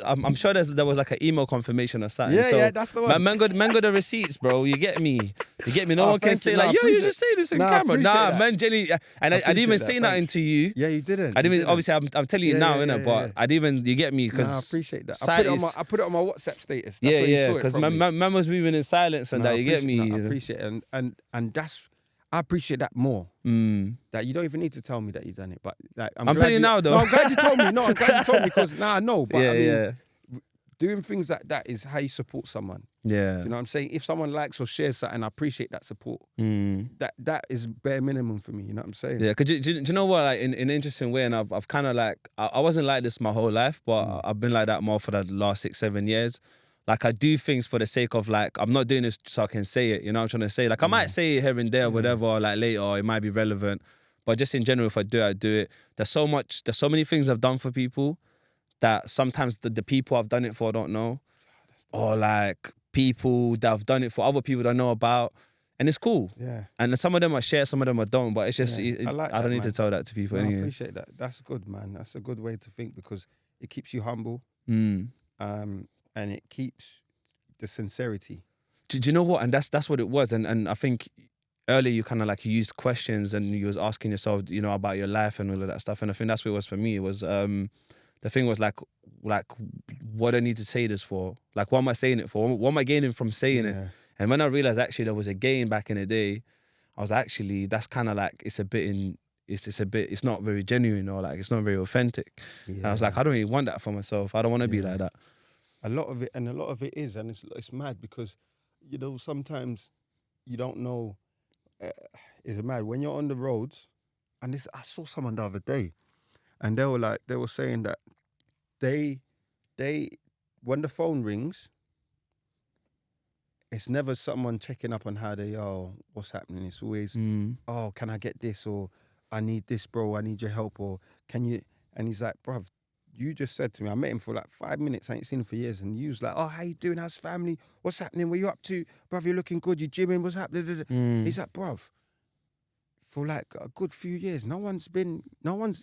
Speaker 1: I'm sure there was like an email confirmation or something.
Speaker 2: Yeah,
Speaker 1: so,
Speaker 2: yeah, that's the one.
Speaker 1: Man got the receipts, bro. You get me? No one can say like, yo, you just say this on
Speaker 2: No, I
Speaker 1: camera.
Speaker 2: appreciate
Speaker 1: Nah,
Speaker 2: that.
Speaker 1: man, Jenny, and I didn't even say nothing to you.
Speaker 2: Yeah, you didn't.
Speaker 1: I didn't.
Speaker 2: You
Speaker 1: Even, obviously, I'm telling you now, innit? But I didn't even. You get me? Because
Speaker 2: I appreciate that. I put it on my WhatsApp status. That's where you saw it,
Speaker 1: because
Speaker 2: probably.
Speaker 1: man was moving in silence and that. You get me?
Speaker 2: I appreciate it, and that's. I appreciate that more. That you don't even need to tell me that you've done it, but like,
Speaker 1: I'm telling you now, though.
Speaker 2: No, I'm glad you told me. No, I'm glad you told me, because now I know. But I mean, doing things like that is how you support someone.
Speaker 1: Yeah.
Speaker 2: Do you know what I'm saying? If someone likes or shares something, I appreciate that support. That is bare minimum for me. You know what I'm saying?
Speaker 1: Yeah, because do you know what? Like, in an interesting way, and I've kind of like, I wasn't like this my whole life, but I've been like that more for the last 6-7 years. Like, I do things for the sake of, like, I'm not doing this so I can say it, you know what I'm trying to say? Like, I might say it here and there, whatever, like later, or it might be relevant. But just in general, if I do it, I do it. There's so many things I've done for people that sometimes the people I've done it for don't know. Or like people that I've done it for, other people that I know about. And it's cool.
Speaker 2: Yeah.
Speaker 1: And some of them I share, some of them I don't. But it's just,
Speaker 2: I
Speaker 1: don't need to tell that to people anyway.
Speaker 2: I appreciate that. That's good, man. That's a good way to think, because it keeps you humble. And it keeps the sincerity.
Speaker 1: Do you know what? And that's what it was. And I think earlier you kind of like, you used questions and you was asking yourself, you know, about your life and all of that stuff. And I think that's what it was for me. It was, the thing was like, what do I need to say this for? Like, what am I saying it for? What am I gaining from saying it? And when I realized actually there was a gain back in the day, I was actually, that's kind of like, it's not very genuine, or like, it's not very authentic. Yeah. And I was like, I don't really want that for myself. I don't want to be like that.
Speaker 2: A lot of it is, and it's mad, because, you know, sometimes you don't know. It's mad when you're on the roads, and this, I saw someone the other day, and they were saying that they when the phone rings, it's never someone checking up on how they are, what's happening. It's always, oh, can I get this, or I need this, bro, I need your help, or can you? And he's like, bruv, you just said to me, I met him for like 5 minutes, I ain't seen him for years, and you was like, oh, how you doing, how's family, what's happening, what you up to, bruv, you're looking good, you gymming, what's happening? He's like, bruv, for like a good few years, no one's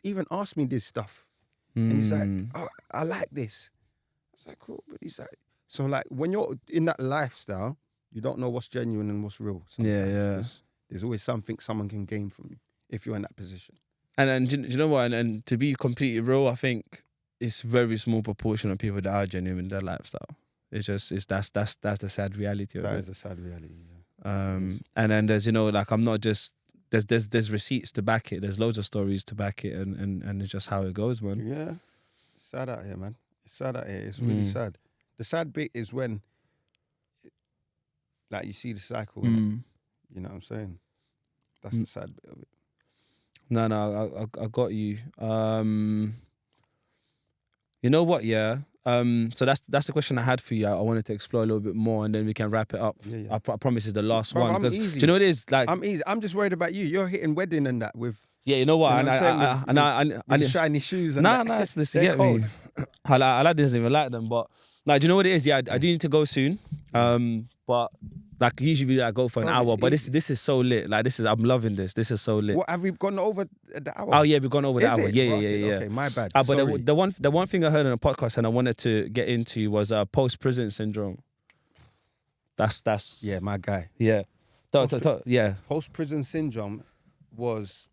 Speaker 2: even asked me this stuff. And he's like, oh, I like this. I was like, cool, but he's like, so like, when you're in that lifestyle, you don't know what's genuine and what's real. Sometimes. There's always something someone can gain from you if you're in that position.
Speaker 1: And do you know what, and to be completely real, I think it's very small proportion of people that are genuine in their lifestyle. That's the sad reality of it.
Speaker 2: That is a sad reality. Yeah.
Speaker 1: And then there's, you know, like, I'm not just, there's receipts to back it. There's loads of stories to back it, and it's just how it goes, man.
Speaker 2: Yeah, it's sad out here, man. It's sad out here. It's really sad. The sad bit is when, like, you see the cycle. innit? You know what I'm saying? That's the sad bit of it.
Speaker 1: No, I got you. You know what? Yeah. So that's the question I had for you. I wanted to explore a little bit more, and then we can wrap it up.
Speaker 2: Yeah.
Speaker 1: I promise it's the last
Speaker 2: Bruv,
Speaker 1: one.
Speaker 2: I'm
Speaker 1: Because
Speaker 2: easy.
Speaker 1: do you know what it is? Like,
Speaker 2: I'm easy. I'm just worried about you. You're hitting wedding and that with,
Speaker 1: yeah, you know what?
Speaker 2: you know what I'm saying? With the shiny shoes and
Speaker 1: Nah,
Speaker 2: that.
Speaker 1: it's listen,
Speaker 2: They're
Speaker 1: get me.
Speaker 2: cold.
Speaker 1: I like doesn't even like them, but like, do you know what it is? Yeah, I do need to go soon. But like usually I go for an
Speaker 2: Bruv,
Speaker 1: hour,
Speaker 2: it's
Speaker 1: but
Speaker 2: easy.
Speaker 1: this is so lit. Like I'm loving this. This is so lit.
Speaker 2: What, have we gone over the hour?
Speaker 1: Oh yeah, we've gone over the
Speaker 2: Is
Speaker 1: hour.
Speaker 2: it?
Speaker 1: Yeah.
Speaker 2: Okay, my bad.
Speaker 1: But
Speaker 2: Sorry.
Speaker 1: the one thing I heard on a podcast and I wanted to get into was post prison syndrome. That's
Speaker 2: Yeah, my guy.
Speaker 1: yeah. Yeah.
Speaker 2: Post-prison syndrome was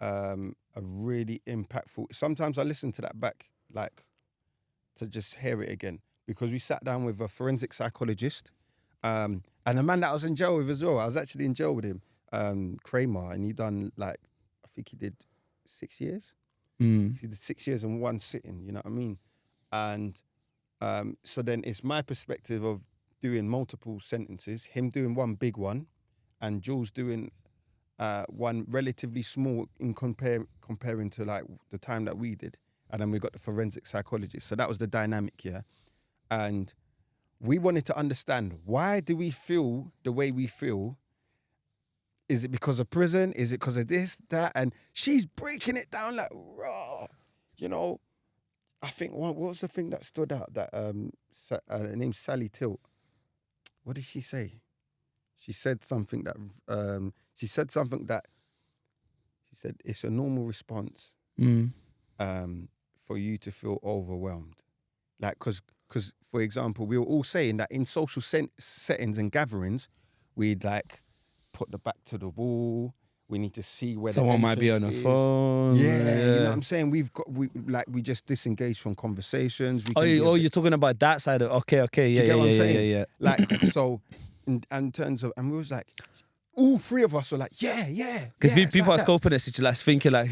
Speaker 2: a really impactful. Sometimes I listen to that back, like, to just hear it again, because we sat down with a forensic psychologist and a man that I was in jail with as well. I was actually in jail with him, Kramer, and he done, like, I think he did 6 years. He did 6 years in one sitting, you know what I mean? And so then it's my perspective of doing multiple sentences, him doing one big one, and Jules doing one relatively small in comparing to like the time that we did. And then we got the forensic psychologist. So that was the dynamic, yeah. And we wanted to understand, why do we feel the way we feel? Is it because of prison? Is it because of this, that? And she's breaking it down like raw. You know, I think, what was the thing that stood out? That her name's Sally Tilt. What did she say? She said something that she said it's a normal response for you to feel overwhelmed. Like, because for example, we were all saying that in social settings and gatherings, we'd like put the back to the wall. We need to see where
Speaker 1: Someone
Speaker 2: the
Speaker 1: might be on the
Speaker 2: entrance is.
Speaker 1: phone.
Speaker 2: Yeah, you know what I'm saying? We just disengage from conversations. We can be a bit-
Speaker 1: You're talking about that side of okay, yeah,
Speaker 2: Do you get what I'm saying?
Speaker 1: yeah.
Speaker 2: Like, so in terms of, and we was like, all three of us were like, yeah.
Speaker 1: Because
Speaker 2: yeah, it's
Speaker 1: people
Speaker 2: like
Speaker 1: are
Speaker 2: that.
Speaker 1: scoping the situation, like thinking like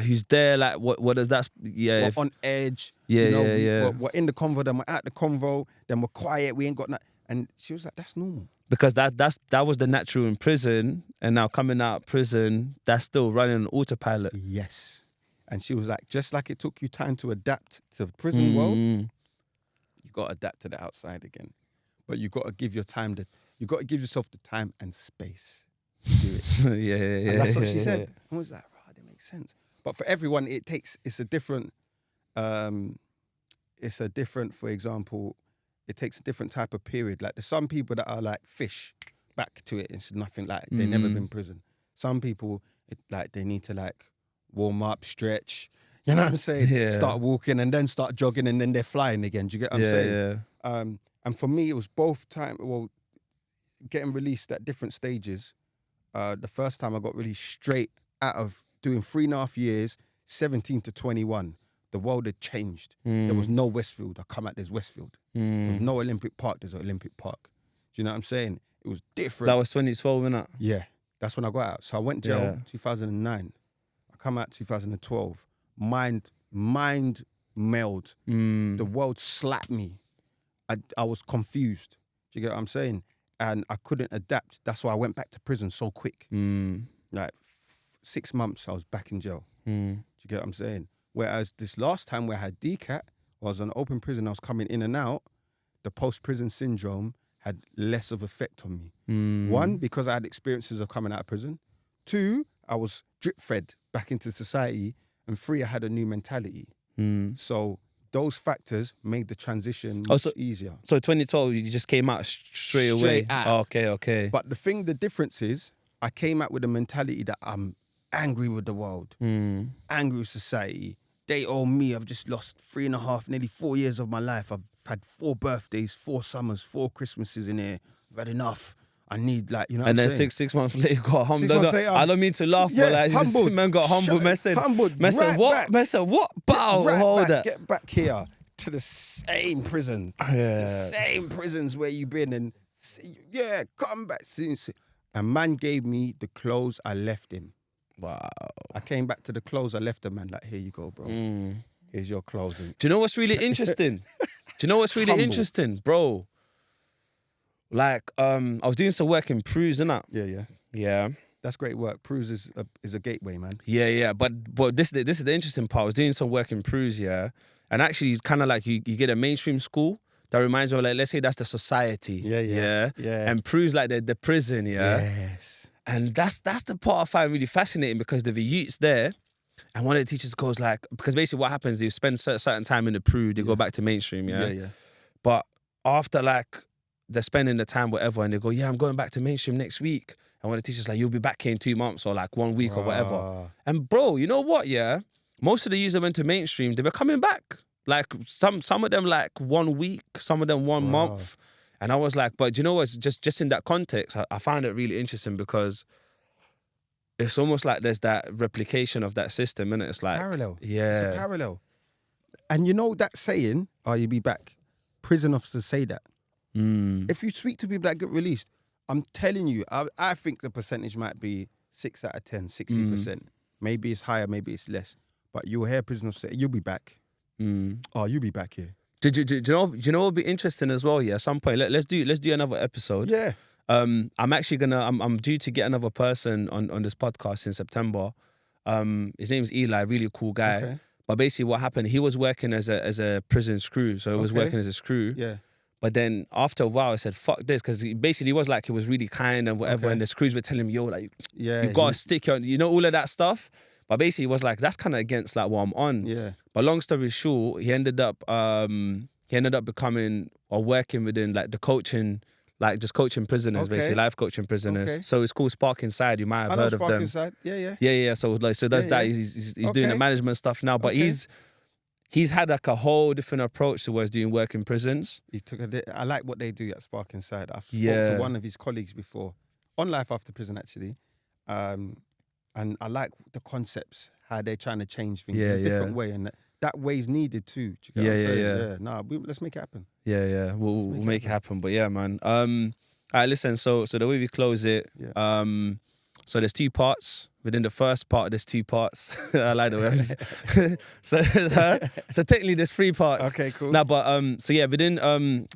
Speaker 1: who's there, like what does that? Yeah,
Speaker 2: We're on edge.
Speaker 1: Yeah,
Speaker 2: you know,
Speaker 1: yeah.
Speaker 2: We're in the convo, then we're at the convo, then we're quiet. We ain't got nothing. And she was like, that's normal.
Speaker 1: because that was the natural in prison, and now coming out of prison, that's still running on autopilot.
Speaker 2: Yes. And she was like, just like it took you time to adapt to the prison world, you got to adapt to the outside again. But you got to give you got to give yourself the time and space to do it.
Speaker 1: yeah.
Speaker 2: And that's what she
Speaker 1: yeah.
Speaker 2: said. I was like, right, that makes sense. But for everyone, it's a different, for example, it takes a different type of period. Like, there's some people that are like fish back to it. It's nothing, like they've never been in prison. Some people, they need to like warm up, stretch. You know what I'm saying?
Speaker 1: Yeah.
Speaker 2: Start walking and then start jogging and then they're flying again. Do you get what I'm saying?
Speaker 1: Yeah.
Speaker 2: And for me, it was both getting released at different stages. The first time I got released straight out of doing 3.5 years, 17 to 21. The world had changed. There was no Westfield. I come out, there's Westfield. There was no Olympic Park, there's Olympic Park. Do you know what I'm saying? It was different.
Speaker 1: That was 2012, innit?
Speaker 2: Yeah, that's when I got out. So I went jail
Speaker 1: Yeah.
Speaker 2: 2009. I come out 2012. Mind meld. The world slapped me. I was confused. Do you get what I'm saying? And I couldn't adapt. That's why I went back to prison so quick. Like 6 months, I was back in jail. Do you get what I'm saying? Whereas this last time where I had DCAT, I was in an open prison, I was coming in and out, the post-prison syndrome had less of effect on me. One, because I had experiences of coming out of prison. Two, I was drip-fed back into society. And three, I had a new mentality. So those factors made the transition much easier.
Speaker 1: So 2012, you just came out straight away.
Speaker 2: out.
Speaker 1: Oh, okay.
Speaker 2: But the difference is, I came out with a mentality that I'm angry with the world, angry with society. They owe me. I've just lost 3.5, nearly 4 years of my life. I've had 4 birthdays, 4 summers, 4 Christmases in here. I've had enough. I need, like, you know what
Speaker 1: And
Speaker 2: I'm
Speaker 1: then
Speaker 2: saying?
Speaker 1: six months later, got humbled.
Speaker 2: 6 months later,
Speaker 1: I don't mean to laugh, but like,
Speaker 2: humbled.
Speaker 1: man got humbled. Man said,
Speaker 2: Humbled.
Speaker 1: man said,
Speaker 2: Right
Speaker 1: what?
Speaker 2: back.
Speaker 1: Man said, what? Bow,
Speaker 2: Right
Speaker 1: hold
Speaker 2: back,
Speaker 1: that.
Speaker 2: get back here to the same prison. The same prisons where you've been and come back. And man gave me the clothes I left him.
Speaker 1: Wow.
Speaker 2: I came back to the clothes I left him, man. Like, here you go, bro. Here's your clothes.
Speaker 1: Do you know what's really interesting? Do you know what's really
Speaker 2: Humble.
Speaker 1: interesting, bro? Like, I was doing some work in Prues, innit?
Speaker 2: Yeah.
Speaker 1: Yeah.
Speaker 2: That's great work. Prues is a gateway, man.
Speaker 1: Yeah. But this is the interesting part. I was doing some work in Prues, yeah. And actually, it's kind of like you get a mainstream school that reminds me of, like, let's say that's the society.
Speaker 2: Yeah.
Speaker 1: And Prues like the prison, yeah.
Speaker 2: Yes.
Speaker 1: And that's the part I find really fascinating, because the youths there, and one of the teachers goes like, because basically what happens, they spend certain time in the Pru, they go back to mainstream,
Speaker 2: Yeah.
Speaker 1: But after, like, they're spending the time, whatever, and they go, yeah, I'm going back to mainstream next week. And one of the teachers like, you'll be back here in 2 months or like 1 week or whatever. And bro, you know what, yeah? Most of the youths that went to mainstream, they were coming back. Like some of them like 1 week, some of them 1 month. And I was like, but you know what, just in that context, I find it really interesting, because it's almost like there's that replication of that system, and it's like
Speaker 2: Parallel.
Speaker 1: Yeah.
Speaker 2: It's a parallel. And you know that saying, "Oh, you'll be back." Prison officers say that. If you speak to people that get released, I'm telling you, I think the percentage might be 6 out of 10, 60%. Maybe it's higher, maybe it's less. But you'll hear prison officers say, "You'll be back." Oh, you'll be back here.
Speaker 1: Do you know what would be interesting as well? Yeah, at some point, let's do another episode.
Speaker 2: Yeah.
Speaker 1: I'm actually I'm due to get another person on this podcast in September. His name's Eli, really cool guy.
Speaker 2: Okay.
Speaker 1: But basically, what happened? He was working as a prison screw, so he was
Speaker 2: Okay.
Speaker 1: working as a screw.
Speaker 2: Yeah.
Speaker 1: But then after a while, I said, "Fuck this," because he was like, he was really kind and whatever,
Speaker 2: Okay.
Speaker 1: and the screws were telling him, "Yo, like,
Speaker 2: Yeah.
Speaker 1: you gotta stick on," all of that stuff. But basically, he was like, "That's kind of against like what I'm on."
Speaker 2: Yeah.
Speaker 1: But long story short, he ended up becoming or working within like the coaching, like just coaching prisoners,
Speaker 2: Okay.
Speaker 1: basically life coaching prisoners.
Speaker 2: Okay.
Speaker 1: So it's called Spark Inside. You might have
Speaker 2: I know
Speaker 1: heard of
Speaker 2: Spark
Speaker 1: them.
Speaker 2: Inside. Yeah.
Speaker 1: Yeah. So does that.
Speaker 2: yeah.
Speaker 1: He's doing the
Speaker 2: Okay.
Speaker 1: management stuff now, but
Speaker 2: Okay.
Speaker 1: he's had like a whole different approach towards doing work in prisons.
Speaker 2: I like what they do at Spark Inside. I've spoken
Speaker 1: Yeah.
Speaker 2: to one of his colleagues before on Life After Prison, actually. And I like the concepts, how they're trying to change things. It's a different way, and that way's needed too. Do you get what I'm saying? Nah, let's make it happen.
Speaker 1: Yeah. We'll make it happen. But yeah, man. All right, listen. So the way we close it, so there's 2 parts. Within the first part, there's 2 parts. I like the way so technically there's 3 parts.
Speaker 2: Okay, cool.
Speaker 1: Now, but so yeah, within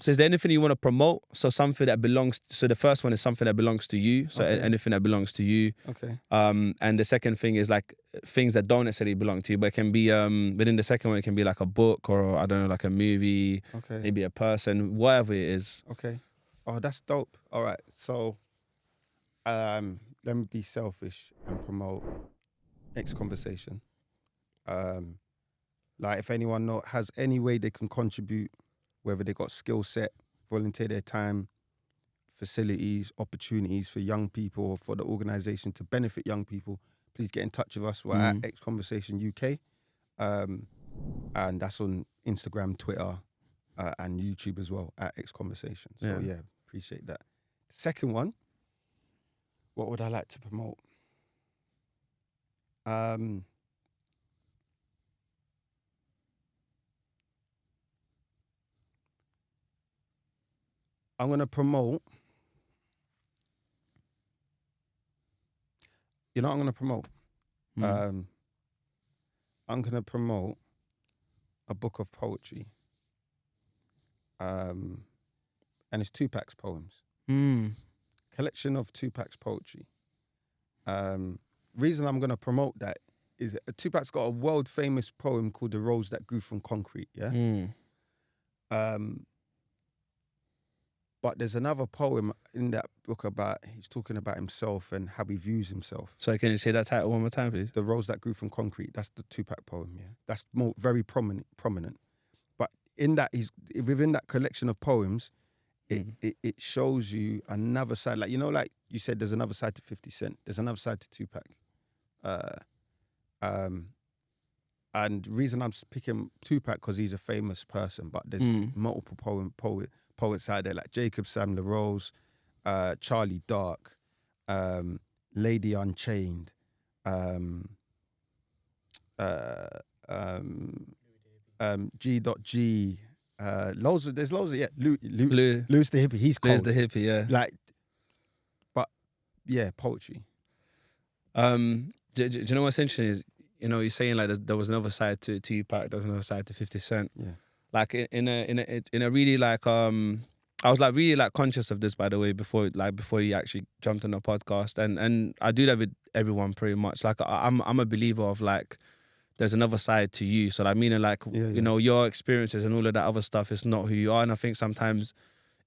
Speaker 1: so is there anything you want to promote? So something that belongs. So the first one is something that belongs to you. So anything that belongs to you.
Speaker 2: Okay.
Speaker 1: And the second thing is like things that don't necessarily belong to you, but it can be within the second one, it can be like a book, or I don't know, like a movie,
Speaker 2: Okay.
Speaker 1: maybe a person, whatever it is.
Speaker 2: Okay. Oh, that's dope. All right. So, let me be selfish and promote X Conversation. Like if anyone has any way they can contribute, whether they got skill set, volunteer their time, facilities, opportunities for young people, or for the organisation to benefit young people, please get in touch with us. We're at X Conversation UK. And that's on Instagram, Twitter, and YouTube as well, at X Conversation. So yeah, appreciate that. Second one, what would I like to promote? I'm going to promote. You know what I'm going to promote? I'm going to promote a book of poetry. And it's Tupac's poems. Collection of Tupac's poetry. Reason I'm going to promote that is Tupac's got a world famous poem called The Rose That Grew From Concrete, yeah? But there's another poem in that book about, he's talking about himself and how he views himself.
Speaker 1: So can you say that title one more time, please?
Speaker 2: The Rose That Grew From Concrete, that's the Tupac poem, yeah? That's very prominent. But in that, within that collection of poems, it shows you another side. Like, like you said, there's another side to 50 Cent. There's another side to Tupac. And the reason I'm picking Tupac, because he's a famous person, but there's multiple poets out there, like Jacob Sam LaRose, Charlie Dark, Lady Unchained, G.G. There's loads of Louis the Hippie. He's cold.
Speaker 1: Louis the Hippie, yeah.
Speaker 2: Like, but yeah, poetry.
Speaker 1: Do you know what's interesting is, you're saying like there was another side to Tupac, there was another side to 50 Cent.
Speaker 2: Yeah.
Speaker 1: like in a really like I was like really like conscious of this, by the way, before you actually jumped on the podcast, and I do that with everyone pretty much. Like I'm a believer of like there's another side to you. So like meaning like you know your experiences and all of that other stuff is not who you are. And I think sometimes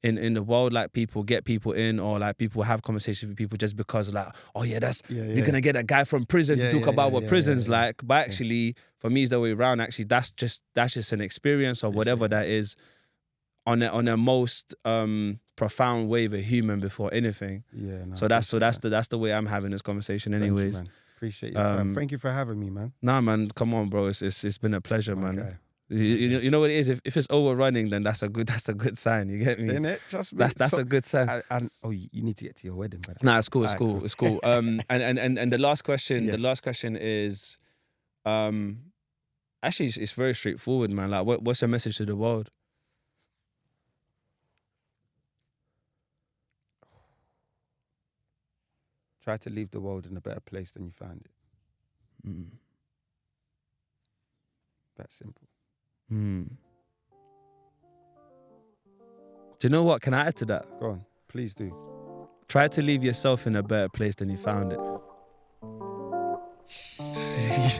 Speaker 1: in the world, like people get people in, or like people have conversations with people just because like, oh yeah, you're gonna get a guy from prison to talk about what prison's like. But actually, for me, it's the way around. Actually, that's just an experience or whatever that is on a most profound way of a human before anything. Yeah. No, so that's the way I'm having this conversation. Anyways,
Speaker 2: thank you, man. Appreciate your time. Thank you for having me, man.
Speaker 1: Nah, man, come on, bro. It's been a pleasure, man. Okay. You know what it is? If it's overrunning, then that's a good sign. You get me?
Speaker 2: Innit? Trust me.
Speaker 1: That's a good sign.
Speaker 2: You need to get to your wedding, brother.
Speaker 1: Nah, it's cool. It's cool. It's cool. And the last question. Yes. The last question is, actually, it's very straightforward, man. Like, what's your message to the world?
Speaker 2: Try to leave the world in a better place than you found it. That's simple.
Speaker 1: Do you know what? Can I add to that?
Speaker 2: Go on, please do.
Speaker 1: Try to leave yourself in a better place than you found it.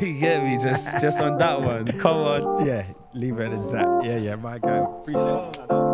Speaker 1: You get me? Just on that one. Come on.
Speaker 2: Yeah, leave it as that. Yeah, my guy. Appreciate it.